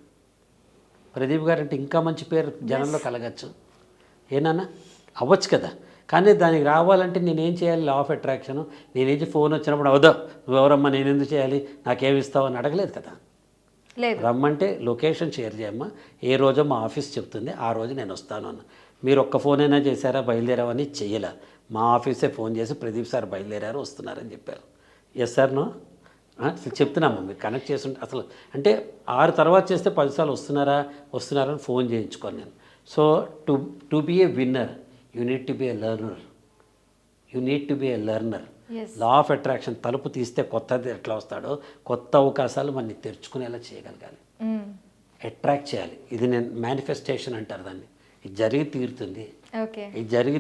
ప్రదీప్ గారు అంటే ఇంకా మంచి పేరు జనంలో కలగచ్చు. ఏనా అవ్వచ్చు కదా. కానీ దానికి రావాలంటే నేనేం చేయాలి? లా ఆఫ్ అట్రాక్షన్. నేనేం ఫోన్ వచ్చినప్పుడు అవదా నువ్వెవరమ్మా, నేనెందుకు చేయాలి, నాకేమి ఇస్తావు అని అడగలేదు కదా. రమ్మంటే లొకేషన్ షేర్ చేయమ్మా, ఏ రోజో మా ఆఫీస్ చెప్తుంది, ఆ రోజు నేను వస్తాను అన్న. మీరు ఒక్క ఫోన్ అయినా చేశారా బయలుదేరావని చెయ్యలే. మా ఆఫీసే ఫోన్ చేసి ప్రదీప్ సార్ బయలుదేరారు, వస్తున్నారని చెప్పారు. ఎస్ సార్ నో చెప్తున్నామ్మా, మీరు కనెక్ట్ చేస్తుంటే అసలు అంటే 6 తర్వాత చేస్తే 10 సార్లు వస్తున్నారని ఫోన్ చేయించుకోను నేను. So to be a winner you need to be a learner. Law of attraction తలుపు తీస్తే కొత్తది ఎట్లా వస్తాడో, కొత్త అవకాశాలు మనని తెరుచుకునేలా చేయగలగాలి, అట్రాక్ట్ చేయాలి. ఇది నేను మేనిఫెస్టేషన్ అంటారు దాన్ని. ఇది జరిగి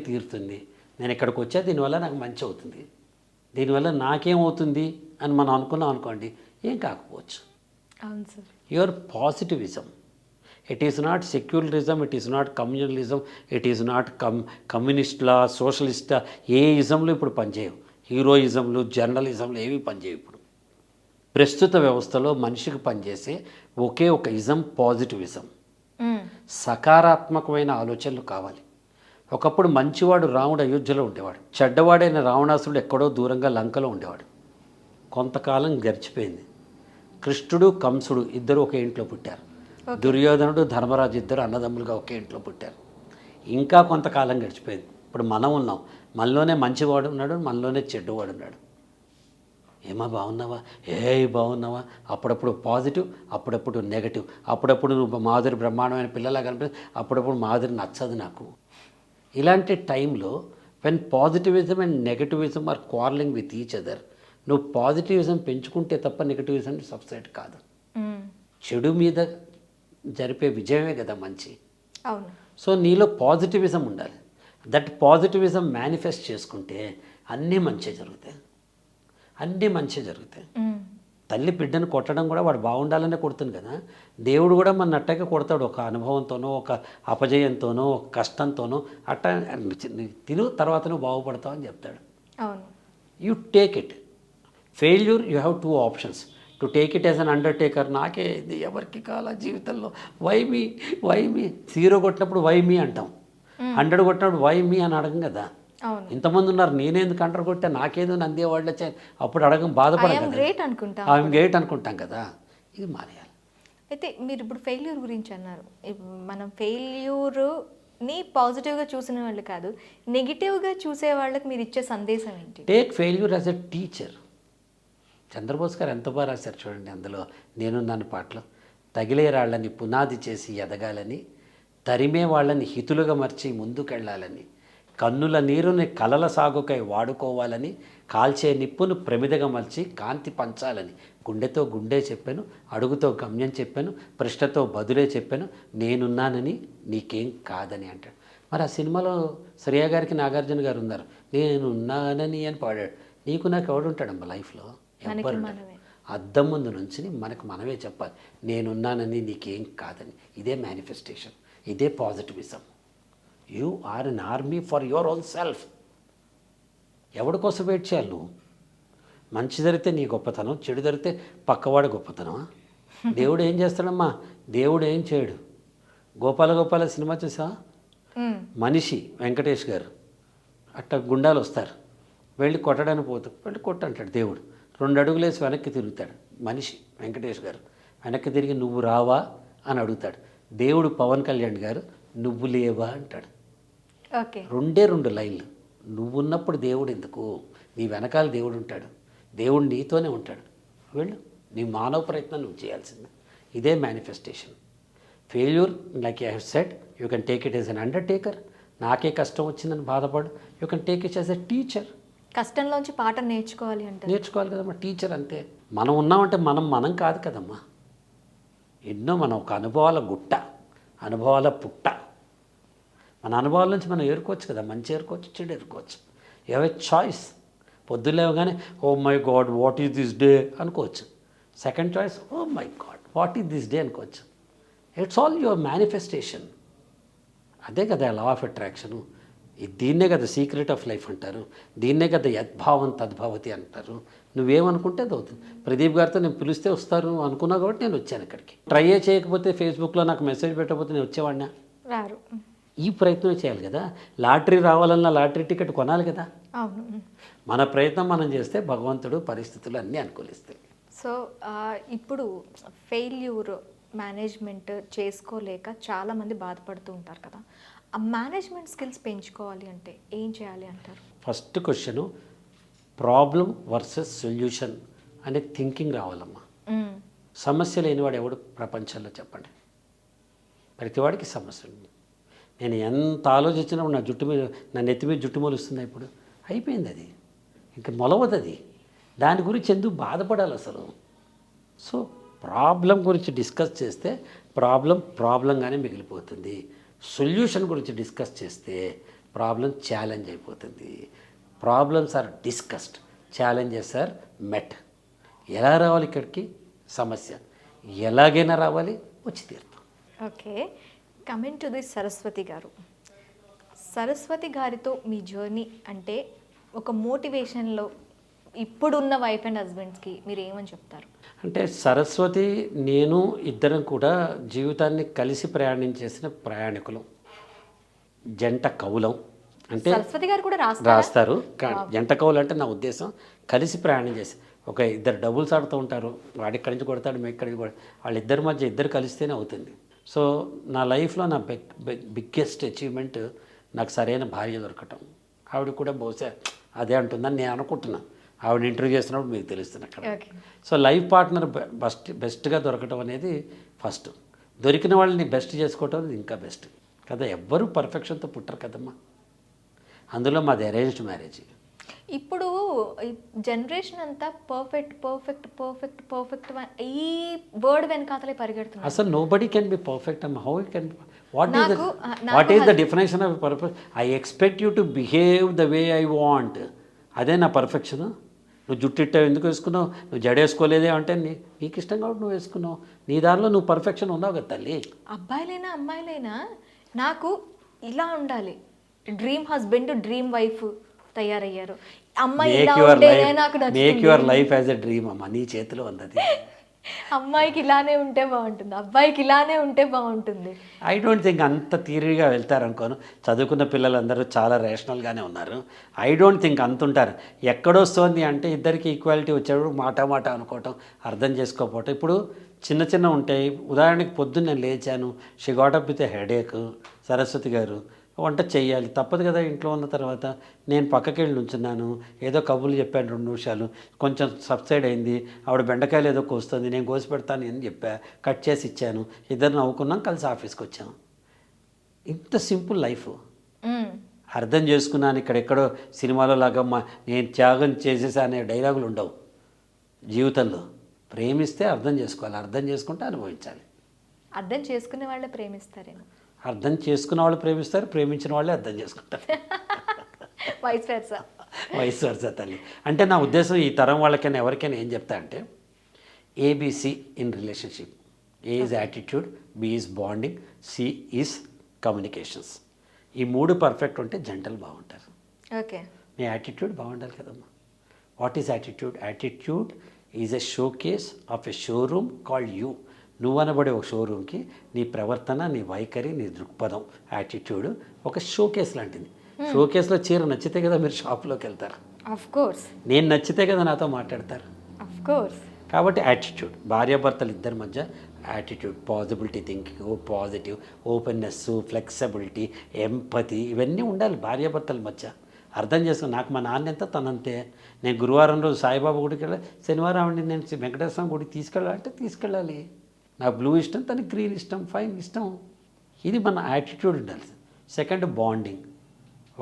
తీరుతుంది, నేను ఇక్కడికి వచ్చా, దీనివల్ల నాకు మంచి అవుతుంది, దీనివల్ల నాకేమవుతుంది అని మనం అనుకున్నాం అనుకోండి, ఏం కాకపోవచ్చు. Your positivism. It is not secularism, it is not communalism, it is not కమ్యూనిస్ట్లా సోషలిస్టా ఏ ఇజంలు ఇప్పుడు పనిచేయవు. హీరోయిజంలు జర్నలిజంలు ఏవి పనిచేయవు ఇప్పుడు. ప్రస్తుత వ్యవస్థలో మనిషికి పనిచేసే ఒకే ఒక ఇజం పాజిటివిజం. సకారాత్మకమైన ఆలోచనలు కావాలి. ఒకప్పుడు మంచివాడు రాముడు అయోధ్యలో ఉండేవాడు, చెడ్డవాడైన రావణాసురుడు ఎక్కడో దూరంగా లంకలో ఉండేవాడు. కొంతకాలం గడిచిపోయింది. కృష్ణుడు కంసుడు ఇద్దరు ఒకే ఇంట్లో పుట్టారు. దుర్యోధనుడు ధర్మరాజు ఇద్దరు అన్నదమ్ములుగా ఒకే ఇంట్లో పుట్టారు. ఇంకా కొంతకాలం గడిచిపోయింది. ఇప్పుడు మనం ఉన్నాం. మనలోనే మంచివాడు ఉన్నాడు, మనలోనే చెడ్డవాడు ఉన్నాడు. ఏమా బాగున్నావా, బాగున్నావా, అప్పుడప్పుడు పాజిటివ్, అప్పుడప్పుడు నెగటివ్, అప్పుడప్పుడు నువ్వు మాధురి బ్రహ్మాండమైన పిల్లలా కనిపిస్తుంది, అప్పుడప్పుడు మాధురి నచ్చదు నాకు. ఇలాంటి టైంలో when positivism and negativism are quarrelling with each other, నువ్వు పాజిటివిజం పెంచుకుంటే తప్ప నెగటివిజం సబ్సైడ్ కాదు. చెడు మీద జరిపే విజయమే కదా మంచి. అవును. సో నీలో పాజిటివిజం ఉండాలి. దట్ పాజిటివిజం మేనిఫెస్ట్ చేసుకుంటే అన్నీ మంచిగా జరుగుతాయి, అన్నీ మంచిగా జరుగుతాయి. తల్లి బిడ్డను కొట్టడం కూడా వాడు బాగుండాలనే కొడుతుంది కదా. దేవుడు కూడా మన అట్టగా కొడతాడు, ఒక అనుభవంతోనో, ఒక అపజయంతోనో, ఒక కష్టంతోనో. అట్ట తిను, తర్వాత నువ్వు బాగుపడతావు అని చెప్తాడు. అవును. You take it. Failure you have 2 options. To take it as an undertaker, నాకే ఇది ఎవరికి కాల జీవితంలో, వై మీ 0 కొట్టినప్పుడు వై మీ అంటాం, 100 కొట్టినప్పుడు వై మీ అని అడగం కదా. ఇంతమంది ఉన్నారు, నేనేందుకు 100 కొట్టా, నాకేదో నందే వాళ్ళు వచ్చాయి, అప్పుడు అడగం, బాధపడగం, ఐఎమ్ గ్రేట్ అనుకుంటాం కదా. ఇది మానేయాలి. అయితే మీరు ఇప్పుడు ఫెయిల్యూర్ గురించి అన్నారు. మనం ఫెయిల్యూర్ని పాజిటివ్గా చూసిన వాళ్ళు కాదు, నెగిటివ్గా చూసే వాళ్ళకి మీరు ఇచ్చే సందేశం ఏంటి? Take failure as a teacher. Chandrabose garu ఎంత బాగా రాశారు చూడండి అందులో, నేనున్నాను పాటలో. తగిలే రాళ్ళని పునాది చేసి ఎదగాలని, తరిమే వాళ్ళని హితులుగా మర్చి ముందుకెళ్ళాలని, కన్నుల నీరుని కలల సాగుకై వాడుకోవాలని, కాల్చే నిప్పును ప్రమిదగా మలిచి కాంతి పంచాలని, గుండెతో గుండె చెప్పాను, అడుగుతో గమ్యం చెప్పాను, ప్రశ్నతో బదులే చెప్పాను, నేనున్నానని నీకేం కాదని అంటాడు. మరి ఆ సినిమాలో శ్రేయ గారికి నాగార్జున గారు ఉన్నారు, నేనున్నానని అని పాడాడు. నీకు నాకు ఎవడుంటాడమ్మా లైఫ్లో? ఎవ్వరు. అద్దం ముందు నుంచి మనకు మనమే చెప్పాలి, నేనున్నానని నీకేం కాదని. ఇదే మేనిఫెస్టేషన్, ఇదే positivism. You are an army for your own self. ఎవడి కోసం వెయిట్ చేయాలి నువ్వు? మంచి జరిగితే నీ గొప్పతనం, చెడు జరిగితే పక్కవాడి గొప్పతనమా? దేవుడు ఏం చేస్తాడమ్మా? దేవుడు ఏం చేయడు. గోపాల సినిమా చూసా? మనిషి వెంకటేష్ గారు అట్ట గుండాలు వస్తారు, వెళ్ళి కొట్టడానికి పోతాడు, వెళ్ళి కొట్టంటాడు దేవుడు. 2 అడుగులు వేసి వెనక్కి తిరుగుతాడు మనిషి వెంకటేష్ గారు. వెనక్కి తిరిగి నువ్వు రావా అని అడుగుతాడు. దేవుడు పవన్ కళ్యాణ్ గారు నువ్వు లేవా అంటాడు. ఓకే, 2 లైన్లు. నువ్వు ఉన్నప్పుడు దేవుడు ఎందుకు? నీ వెనకాల దేవుడు ఉంటాడు, దేవుడు నీతోనే ఉంటాడు. వెళ్ళు, నీ మానవ ప్రయత్నం నువ్వు చేయాల్సిందే. ఇదే manifestation. Failure, like I have said, you can take it as an undertaker. నాకే కష్టం వచ్చిందని బాధపడు. You can take it as a teacher. కష్టంలోంచి పాఠం నేర్చుకోవాలి అంటే నేర్చుకోవాలి కదమ్మా. టీచర్ అంతే. మనం ఉన్నామంటే మనం కాదు కదమ్మా. ఎన్నో మనం ఒక అనుభవాల గుట్ట, అనుభవాల పుట్ట. మన అనుభవాల నుంచి మనం ఏరుకోవచ్చు కదా, మంచి ఏరుకోవచ్చు, చెడు ఏరుకోవచ్చు. You have a choice. పొద్దులేవగానే oh my god what is this day అనుకోవచ్చు. Second choice, oh my god what is this day అనుకోవచ్చు. It's all your manifestation. అదే కదా లా ఆఫ్ అట్రాక్షను. దీన్నే కదా సీక్రెట్ ఆఫ్ లైఫ్ అంటారు, దీన్నే కదా యద్భావం తద్భవతి అంటారు. నువ్వేమనుకుంటే అది అవుతుంది. ప్రదీప్ గారితో నేను పిలిస్తే వస్తారు అనుకున్నా కాబట్టి నేను వచ్చాను ఇక్కడికి. ట్రై చేయకపోతే, ఫేస్బుక్లో నాకు మెసేజ్ పెట్టకపోతే నేను వచ్చేవాడినా? రారు. ఈ ప్రయత్నం చేయాలి కదా. లాటరీ రావాలన్నా లాటరీ టికెట్ కొనాలి కదా. అవును. మన ప్రయత్నం మనం చేస్తే భగవంతుడు పరిస్థితులు అన్నీ అనుకూలిస్తాయి. సో ఇప్పుడు ఫెయిల్యూర్ మేనేజ్మెంట్ చేసుకోలేక చాలామంది బాధపడుతూ ఉంటారు కదా. ఆ మేనేజ్మెంట్ స్కిల్స్ పెంచుకోవాలి అంటే ఏం చేయాలి అంటారు? First question problem versus solution అనే థింకింగ్ రావాలమ్మా. సమస్య లేనివాడు ఎవడు ప్రపంచంలో చెప్పండి? ప్రతివాడికి సమస్య ఉంది. నేను ఎంత ఆలోచించినప్పుడు నా నెత్తి మీద జుట్టు మొలుస్తుంది. ఇప్పుడు అయిపోయింది, అది ఇంకా మొలవదు. అది దాని గురించి ఎందుకు బాధపడాలి అసలు? సో ప్రాబ్లం గురించి డిస్కస్ చేస్తే ప్రాబ్లంగానే మిగిలిపోతుంది. సొల్యూషన్ గురించి డిస్కస్ చేస్తే ప్రాబ్లం ఛాలెంజ్ అయిపోతుంది. Problems are discussed, challenges are met. ఎలా రావాలి ఇక్కడికి? సమస్య ఎలాగైనా రావాలి, వచ్చి తీరుతాం. Okay, coming to the Saraswati గారు. సరస్వతి గారితో మీ జర్నీ అంటే ఒక మోటివేషన్లో ఇప్పుడున్న వైఫ్ అండ్ హస్బెండ్స్కి మీరు ఏమని చెప్తారు? అంటే సరస్వతి నేను ఇద్దరం కూడా జీవితాన్ని కలిసి ప్రయాణం చేసిన ప్రయాణికులం, జంట కవులం. అంటే సరస్వతి గారు కూడా రాస్తారు. జంట కవులు అంటే నా ఉద్దేశం కలిసి ప్రయాణం చేసి ఒక ఇద్దరు డబుల్స్ ఆడుతూ ఉంటారు, వాడి ఇక్కడి నుంచి కొడతాడు, మేము ఇక్కడి నుంచి కొడతాడు, వాళ్ళిద్దరి మధ్య ఇద్దరు కలిస్తేనే అవుతుంది. సో నా లైఫ్లో నా బిగ్గెస్ట్ అచీవ్మెంట్ నాకు సరైన భార్య దొరకటం. ఆవిడ కూడా బహుశా అదే అంటుందని నేను అనుకుంటున్నాను. ఆవిడ ఇంటర్వ్యూ చేసినప్పుడు మీకు తెలుస్తుంది అక్కడ. సో లైఫ్ పార్ట్నర్ బెస్ట్గా దొరకటం అనేది ఫస్ట్. దొరికిన వాళ్ళని బెస్ట్ చేసుకోవటం అనేది ఇంకా బెస్ట్ కదా. ఎవ్వరూ పర్ఫెక్షన్తో పుట్టరు కదమ్మా. అందులో మాది అరేంజ్డ్ మ్యారేజ్. ఇప్పుడు జనరేషన్ అంతా పర్ఫెక్ట్ పర్ఫెక్ట్ పర్ఫెక్ట్ పర్ఫెక్ట్ ఈ వర్డ్ వెనకాతలే పరిగెడుతున్నారు. అసలు నోబడీ కెన్ బి పర్ఫెక్ట్ అమ్మ. How it can what is the definition of perfect? I expect you to behave the way I want. అదే నా పర్ఫెక్షన్. నువ్వు జుట్టిట్టావు ఎందుకు వేసుకున్నావు, నువ్వు జడేసుకోలేదే అంటే నీకు ఇష్టం కాబట్టి నువ్వు వేసుకున్నావు, నీ దారిలో నువ్వు పర్ఫెక్షన్ ఉన్నావు కదా తల్లి. అబ్బాయిలైనా అమ్మాయిలైనా నాకు ఇలా ఉండాలి, డ్రీమ్ హస్బెండ్ డ్రీమ్ వైఫ్ తయారయ్యారు. అమ్మాయి ఇలా ఉంటేనే నాకు నచ్చుతుంది. Make your life as a dream అమ్మ, నీ చేతిలో ఉన్నది. అమ్మాయికి ఇలానే ఉంటే బాగుంటుంది, అబ్బాయికి ఇలానే ఉంటే బాగుంటుంది. ఐ డోంట్ థింక్ అంత థియరీగా వెళ్తారనుకోను. చదువుకున్న పిల్లలందరూ చాలా రేషనల్గానే ఉన్నారు. ఐ డోంట్ థింక్ అంత ఉంటారు. ఎక్కడొస్తుంది అంటే ఇద్దరికి ఈక్వాలిటీ వచ్చేటప్పుడు మాట అనుకోవటం, అర్థం చేసుకోకపోవటం. ఇప్పుడు చిన్న చిన్న ఉంటాయి. ఉదాహరణకి పొద్దున్న నేను లేచాను, she got up with a headache. Saraswati గారు వంట చెయ్యాలి, తప్పదు కదా. ఇంట్లో ఉన్న తర్వాత నేను పక్కకి వెళ్ళి నుంచున్నాను, ఏదో కబుర్లు చెప్పాను 2 నిమిషాలు, కొంచెం సబ్సైడ్ అయింది. ఆవిడ బెండకాయలు ఏదో కోస్తుంది, నేను కోసి పెడతాను అని చెప్పా, కట్ చేసి ఇచ్చాను, ఇద్దరు నవ్వుకున్నాం, కలిసి ఆఫీస్కి వచ్చాము. ఇంత సింపుల్ లైఫ్. అర్థం చేసుకున్నాను. ఇక్కడెక్కడో సినిమాలో లాగా నేను త్యాగం చేసేసా అనే డైలాగులు ఉండవు జీవితంలో. ప్రేమిస్తే అర్థం చేసుకోవాలి, అర్థం చేసుకుంటే అనుభవించాలి. అర్థం చేసుకునే వాళ్ళే ప్రేమిస్తారేమో. అర్థం చేసుకున్న వాళ్ళు ప్రేమిస్తారు, ప్రేమించిన వాళ్ళే అర్థం చేసుకుంటారు. Vice versa. వైస్ వర్సా తల్లి. అంటే నా ఉద్దేశం ఈ తరం వాళ్ళకైనా ఎవరికైనా ఏం చెప్తా అంటే ABC in relationship. A is attitude, B is bonding, C is communications. ఈ 3 పర్ఫెక్ట్ ఉంటే జంటలు బాగుంటారు. ఓకే. మీ యాటిట్యూడ్ బాగుండాలి కదమ్మా. What is attitude? Attitude is a show case of a showroom called you. నువ్వు అనబడే ఒక షోరూమ్కి నీ ప్రవర్తన, నీ వైఖరి, నీ దృక్పథం, యాటిట్యూడ్ ఒక షో కేస్ లాంటిది. షో కేసులో చీర నచ్చితే కదా మీరు షాప్లోకి వెళ్తారు. Of course. నేను నచ్చితే కదా నాతో మాట్లాడతారు. Of course. కాబట్టి యాటిట్యూడ్, భార్యాభర్తలు ఇద్దరి మధ్య attitude, possibility thinking, positive, openness, flexibility, empathy, ఇవన్నీ ఉండాలి భార్యాభర్తల మధ్య. అర్థం చేసుకుని నాకు మా నాన్న ఎంత తనంతే. నేను గురువారం రోజు సాయిబాబా గుడికి వెళ్ళాలి, శనివారం అండి నేను వెంకటేశ్వర స్వామి గుడికి తీసుకెళ్ళాలంటే తీసుకెళ్ళాలి. నాకు బ్లూ ఇష్టం, తనకి గ్రీన్ ఇష్టం, ఫైన్ ఇష్టం. ఇది మన యాటిట్యూడ్ ఉండాలి. సెకండ్ బాండింగ్,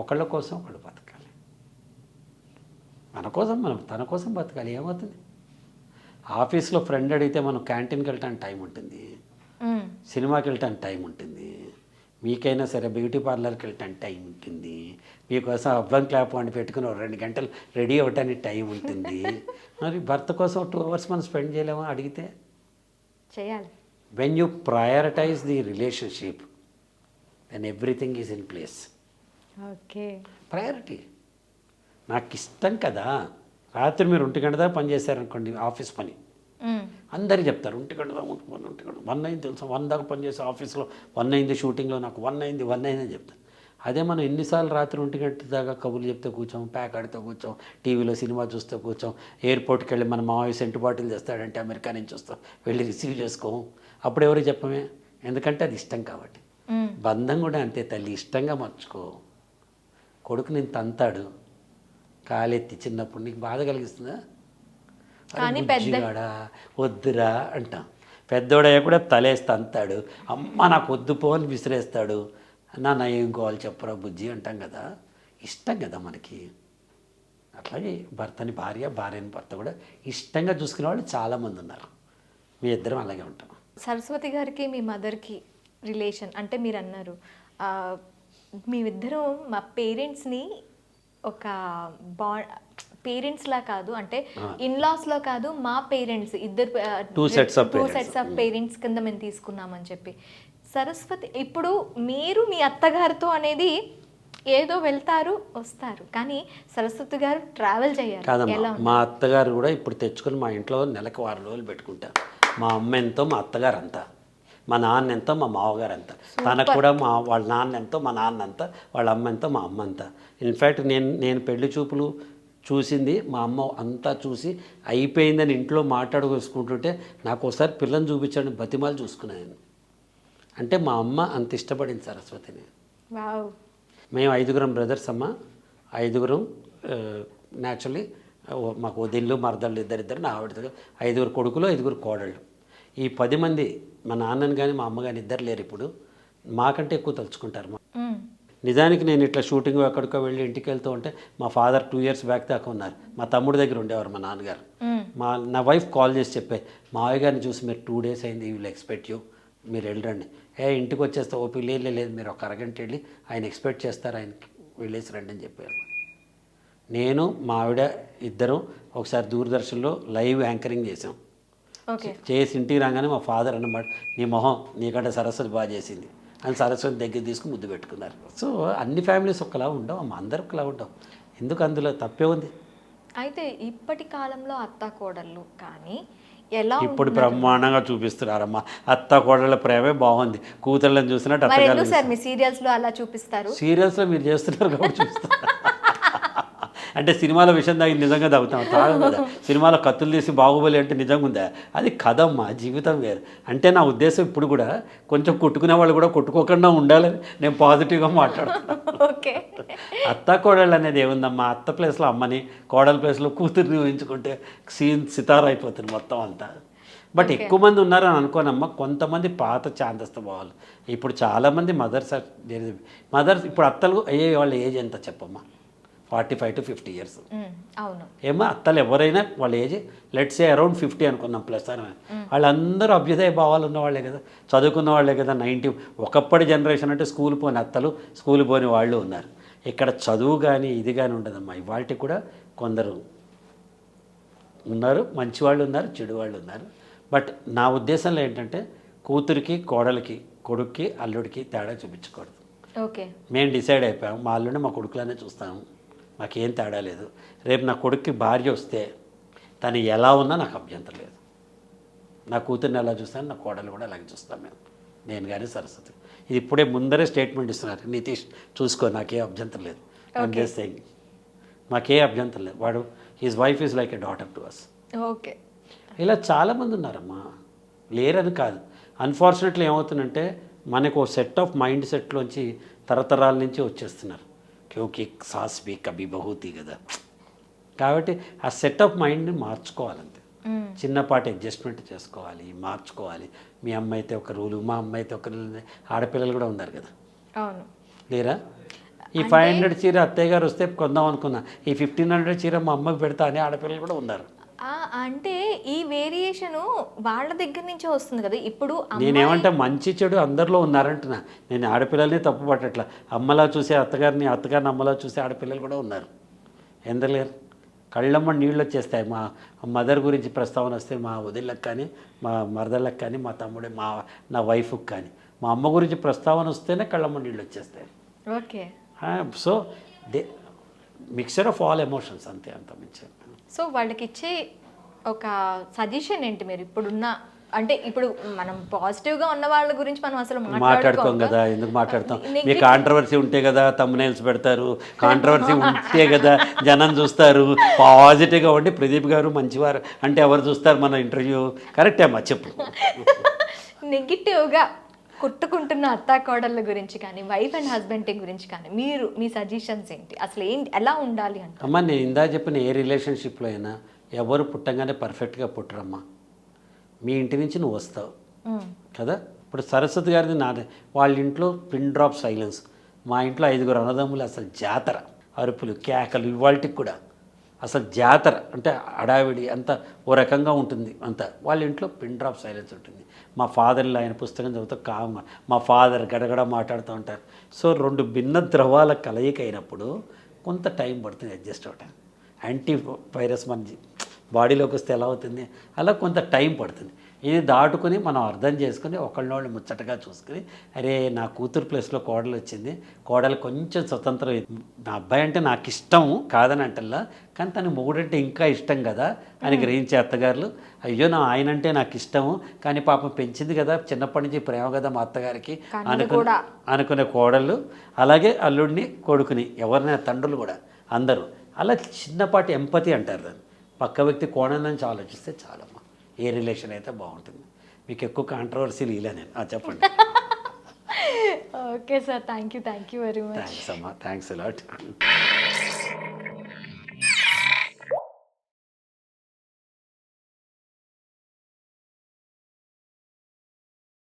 ఒకళ్ళ కోసం ఒకళ్ళు బతకాలి, మన కోసం మనం తన కోసం బతకాలి. ఏమవుతుంది? ఆఫీస్లో ఫ్రెండ్ అడిగితే మనం క్యాంటీన్కి వెళ్ళటానికి టైం ఉంటుంది, సినిమాకి వెళ్ళటానికి టైం ఉంటుంది, మీకైనా సరే బ్యూటీ పార్లర్కి వెళ్ళటానికి టైం ఉంటుంది, మీకోసం అబ్బం క్లాప్ వండి పెట్టుకుని 2 గంటలు రెడీ అవ్వటానికి టైం ఉంటుంది. మరి భర్త కోసం 2 hours మనం స్పెండ్ చేయలేమో అడిగితే? చేయాలి. When you prioritize the relationship then everything is in place. Okay. Priority. నాకు ఇష్టం కదా. రాత్రి మీరు 1 గంట దాకా పని చేశారనుకోండి, ఆఫీస్ పని, అందరికీ చెప్తారు 1 గంట దాకా 1 అయింది తెలుసా, 1 దాకా పని చేసే ఆఫీస్లో 1 అయింది, షూటింగ్లో నాకు 1 అయింది అని చెప్తాను. అదే మనం ఎన్నిసార్లు రాత్రి 1 గంట దాకా కబుర్లు చెప్తే కూర్చోం, ప్యాక్ ఆడితే కూర్చోం, టీవీలో సినిమా చూస్తే కూర్చోం, ఎయిర్పోర్ట్కి వెళ్ళి మన మావయ్య సెంటు బాటిల్ తెస్తాడంటే అమెరికా నుంచి వస్తాం, వెళ్ళి రిసీవ్ చేసుకోం. అప్పుడు ఎవరికి చెప్పమే, ఎందుకంటే అది ఇష్టం కాబట్టి. బంధం కూడా అంతే తల్లి, ఇష్టంగా మర్చుకో. కొడుకు నేను తంతాడు కాలెత్తి చిన్నప్పుడు, నీకు బాధ కలిగిస్తుందా? బుజ్జిగాడా వద్దురా అంటాం. పెద్దోడయ్యా కూడా తలేసి తంతాడు, అమ్మ నాకు వద్దు పో అని విసిరేస్తాడు. నాన్న ఏం కావాలి చెప్పరా బుజ్జి అంటాం కదా. ఇష్టం కదా మనకి. అట్లాగే భర్తని భార్య, భార్యని భర్త కూడా ఇష్టంగా చూసుకునే వాళ్ళు చాలామంది ఉన్నారు. మీ ఇద్దరం అలాగే ఉంటాం. సరస్వతి గారికి మీ మదర్కి రిలేషన్ అంటే మీరు అన్నారు మేమిద్దరం మా పేరెంట్స్ని ఒక పేరెంట్స్లా కాదు, అంటే ఇన్లాస్లో కాదు, మా పేరెంట్స్ ఇద్దరు 2 sets ఆఫ్ పేరెంట్స్ కింద మేము తీసుకున్నామని చెప్పి. సరస్వతి ఇప్పుడు మీరు మీ అత్తగారితో అనేది ఏదో వెళ్తారు వస్తారు, కానీ సరస్వతి గారు ట్రావెల్ చేయాలి. కాదమ్మా, ఎలా మా అత్తగారు కూడా ఇప్పుడు తెచ్చుకొని మా ఇంట్లో నెలకు 6 రోజులు పెట్టుకుంటారు. మా అమ్మ ఎంతో మా అత్తగారు అంతా, మా నాన్న ఎంతో మా మామగారు అంతా, తనకు కూడా వాళ్ళ నాన్న ఎంతో మా నాన్న అంతా, వాళ్ళ అమ్మ ఎంతో మా అమ్మ అంతా. ఇన్ఫ్యాక్ట్ నేను పెళ్లి చూపులు చూసింది మా అమ్మ అంతా చూసి అయిపోయిందని ఇంట్లో మాట్లాడుకుంటుంటే నాకు ఒకసారి పిల్లని చూపించండి బతిమాలు చూసుకున్నాను. అంటే మా అమ్మ అంత ఇష్టపడింది సరస్వతిని. వావ్. మేము 5గురం బ్రదర్స్ అమ్మ, 5గురం న్యాచురలీ మాకు వదిళ్ళు మరదళ్ళు ఇద్దరిద్దరు, నా ఆవిడతో 5గురు కొడుకులు 5గురు కోడళ్ళు. ఈ 10 మంది మా నాన్నని కానీ మా అమ్మ కానీ ఇద్దరు లేరు ఇప్పుడు, మాకంటే ఎక్కువ తలుచుకుంటారు. నిజానికి నేను ఇట్లా షూటింగ్ ఎక్కడికో వెళ్ళి ఇంటికి వెళ్తూ ఉంటే మా ఫాదర్ 2 years బ్యాక్ దాకా ఉన్నారు, మా తమ్ముడి దగ్గర ఉండేవారు మా నాన్నగారు. నా వైఫ్ కాల్ చేసి చెప్పే, మా అయ్య గారిని చూసి మీరు 2 days అయింది, యూ విల్ ఎక్స్పెక్ట్ యూ, మీరు వెళ్ళండి. ఇంటికి వచ్చేస్తే ఓపీ లేదు, మీరు ఒక అరగంట వెళ్ళి ఆయన ఎక్స్పెక్ట్ చేస్తారు, ఆయనకి వెళ్ళేసి రండి అని చెప్పారు. నేను మా ఆవిడ ఇద్దరం ఒకసారి దూరదర్శన్లో లైవ్ యాంకరింగ్ చేసాం. చేసి ఇంటికి రాగానే మా ఫాదర్ అన్నమాట, నీ మొహం నీకంటే సరస్వతి బాగా చేసింది అని సరస్వతి దగ్గర తీసుకుని ముద్దు పెట్టుకున్నారు. సో అన్ని ఫ్యామిలీస్ ఒకలా ఉండవు అమ్మ, అందరూ ఒకలా ఉండవు. ఎందుకు అందులో తప్పే ఉంది? అయితే ఇప్పటి కాలంలో అత్త కోడళ్ళు కానీ ఎలా ఇప్పుడు బ్రహ్మాండంగా చూపిస్తున్నారమ్మా. అత్త కోడళ్ళ ప్రేమే బాగుంది, కూతుళ్ళని చూసినట్టు అత్తగారు. సార్ మీ సీరియల్స్లో అలా చూపిస్తారు? సీరియల్స్లో మీరు చేస్తున్నారు కాబట్టి చూపిస్తారు. అంటే సినిమాల విషయం దాగి నిజంగా తగ్గుతాం తాగం కదా. సినిమాలో కత్తులు తీసి బాహుబలి అంటే నిజంగా ఉందా? అది కథమ్మా, జీవితం వేరు. అంటే నా ఉద్దేశం ఇప్పుడు కూడా కొంచెం కొట్టుకునే వాళ్ళు కూడా కొట్టుకోకుండా ఉండాలని నేను పాజిటివ్గా మాట్లాడుతున్నాను. ఓకే. అత్త కోడళ్ళు అనేది ఏముందమ్మా, అత్త ప్లేస్లో అమ్మని, కోడల ప్లేస్లో కూతుర్ని ఊహించుకుంటే సీన్ సితార అయిపోతుంది మొత్తం అంతా. బట్ ఎక్కువ మంది ఉన్నారని అనుకోనమ్మా, కొంతమంది పాత చాందస్త భావాలు. ఇప్పుడు చాలామంది మదర్స్ ఇప్పుడు అత్తలు అయ్యే వాళ్ళ ఏజ్ ఎంత చెప్పమ్మా? 45 to 50 years. అవును. ఏమో అత్తలు ఎవరైనా వాళ్ళ ఏజ్ లెట్స్ సే అరౌండ్ 50 అనుకుందాం ప్లస్ అని, వాళ్ళందరూ అభ్యుదయ భావాలు ఉన్నవాళ్లే కదా, చదువుకున్న వాళ్ళే కదా. ఒకప్పటి జనరేషన్ అంటే స్కూల్ పోని అత్తలు, స్కూల్ పోని వాళ్ళు ఉన్నారు. ఇక్కడ చదువు కానీ ఇది కానీ ఉండదమ్మా. ఇవాళకి కూడా కొందరు ఉన్నారు, మంచి వాళ్ళు ఉన్నారు, చెడు వాళ్ళు ఉన్నారు. బట్ నా ఉద్దేశంలో ఏంటంటే కూతురికి, కోడలికి, కొడుక్కి, అల్లుడికి తేడా చూపించకూడదు. ఓకే. మేము డిసైడ్ అయిపోయాం, మా అల్లుడిని మా కొడుకులనే చూస్తాము, మాకేం తేడా లేదు. రేపు నా కొడుక్కి భార్య వస్తే తను ఎలా ఉన్నా నాకు అభ్యంతరం లేదు. నా కూతుర్ని ఎలా చూస్తాను, నా కోడలు కూడా అలాగే చూస్తాను నేను కానీ సరస్వతి. ఇది ఇప్పుడే ముందరే స్టేట్మెంట్ ఇస్తున్నారు, నితీష్ చూసుకో నాకే అభ్యంతరం లేదు, ఐఎమ్ జస్ట్ సేయింగ్, మాకే అభ్యంతరం లేదు. వాడు his wife is like a daughter to us. Okay. ఇలా చాలామంది ఉన్నారమ్మా, లేరని కాదు. అన్ఫార్చునేట్లీ ఏమవుతుందంటే మనకు ఓ సెట్ ఆఫ్ మైండ్ సెట్లోంచి తరతరాల నుంచి వచ్చేస్తున్నారు. క్యోకి సాస్ బి కభీ బహూతి కదా. కాబట్టి ఆ సెట్ ఆఫ్ మైండ్ని మార్చుకోవాలంతే. చిన్నపాటి అడ్జస్ట్మెంట్ చేసుకోవాలి, మార్చుకోవాలి. మీ అమ్మ అయితే ఒక రూలు, మా అమ్మ అయితే ఒక రూలు. ఆడపిల్లలు కూడా ఉన్నారు కదా, అవును లేరా? ఈ 500 చీర అత్తయ్య గారు వస్తే కొందాం అనుకున్నా, ఈ 1500 చీర మా అమ్మకి పెడతా అని ఆడపిల్లలు కూడా ఉన్నారు. అంటే ఈ వేరియేషన్ వాళ్ళ దగ్గర నుంచే వస్తుంది కదా. ఇప్పుడు నేనేమంటే మంచి చెడు అందరిలో ఉన్నారంటున్నా, నేను ఆడపిల్లల్ని తప్పు పట్టట్లా. అమ్మలా చూసే అత్తగారిని, అత్తగారిని అమ్మలా చూసే ఆడపిల్లలు కూడా ఉన్నారు, ఎందలేరు. కళ్ళమ్మ నీళ్ళు వచ్చేస్తాయి. మా మదర్ గురించి ప్రస్తావన వస్తే మా వదిళ్ళకి కానీ, మా మరదళ్ళకి కానీ, మా తమ్ముడే, నా వైఫ్కి కానీ, మా అమ్మ గురించి ప్రస్తావన వస్తేనే కళ్ళమ్మ నీళ్ళు వచ్చేస్తాయి. Okay. So mixture of all emotions, అంతే, అంత మించి. సో వాళ్ళకి ఇచ్చే ఒక సజెషన్ ఏంటి మీరు ఇప్పుడున్న, అంటే ఇప్పుడు మనం పాజిటివ్గా ఉన్న వాళ్ళ గురించి మనం అసలు మాట్లాడుకోం కదా, ఎందుకు మాట్లాడతాం? మీ కాంట్రవర్సీ ఉంటే కదా తమ్మునైల్స్ పెడతారు, కాంట్రవర్సీ ఉంటే కదా జనం చూస్తారు. పాజిటివ్గా ఉండి ప్రదీప్ గారు మంచివారు అంటే ఎవరు చూస్తారు మన ఇంటర్వ్యూ? కరెక్టే అమ్మా, చెప్పు. నెగిటివ్గా కొట్టుకుంటున్న అత్తా కోడళ్ళ గురించి కానీ, వైఫ్ అండ్ హస్బెండ్ గురించి కానీ మీ సజెషన్స్ ఏంటి? అసలు ఏంటి, ఎలా ఉండాలి అంటే? అమ్మ, నేను ఇందా చెప్పిన ఏ రిలేషన్షిప్లో అయినా ఎవరు పుట్టంగానే పర్ఫెక్ట్గా పుట్టరమ్మా. మీ ఇంటి నుంచి నువ్వు వస్తావు కదా. ఇప్పుడు సరస్వతి గారిది నాదే, వాళ్ళ ఇంట్లో పిన్ డ్రాప్ సైలెన్స్. మా ఇంట్లో 5 అన్నదమ్ములు, అసలు జాతర, అరుపులు, కేకలు. ఇవాళకి కూడా అసలు జాతర అంటే అడావిడి అంతా ఓ రకంగా ఉంటుంది అంతా. వాళ్ళ ఇంట్లో పిన్ డ్రాప్ సైలెన్స్ ఉంటుంది. మా ఫాదర్లో ఆయన పుస్తకం చదువుతూ కామ్గా, మా ఫాదర్ గడగడ మాట్లాడుతూ ఉంటారు. సో 2 భిన్న ద్రవాల కలయిక అయినప్పుడు కొంత టైం పడుతుంది అడ్జస్ట్ అవడానికి. యాంటీ వైరస్ మన బాడీలోకి వస్తే ఎలా అవుతుంది, అలా కొంత టైం పడుతుంది. ఇది దాటుకుని మనం అర్థం చేసుకుని ఒకళ్ళనోళ్ళు ముచ్చటగా చూసుకుని, అరే నా కూతురు ప్లేస్లో కోడలు వచ్చింది, కోడలు కొంచెం స్వతంత్రం, నా అబ్బాయి అంటే నాకు ఇష్టం కాదని అంటల్లా, కానీ తన మొగుడంటే ఇంకా ఇష్టం కదా అని గ్రహించే అత్తగారులు, అయ్యో నా ఆయన అంటే నాకు ఇష్టము కానీ పాపం పెంచింది కదా చిన్నప్పటి నుంచి ప్రేమ కదా మా అత్తగారికి అనుకునే కోడళ్ళు, అలాగే అల్లుడిని కొడుకుని ఎవరినైనా తండ్రులు కూడా అందరూ అలా చిన్నపాటి ఎంపతి అంటారు దాన్ని. పక్క వ్యక్తి కోణం నుంచి ఆలోచిస్తే చాలమ్మా ఏ రిలేషన్ అయితే బాగుంటుంది. మీకు ఎక్కువ కాంట్రవర్సీలు ఇలా నేను చెప్పండి. Okay sir, thank you very much. Thanks అమ్మా, థ్యాంక్స్ అలాట్.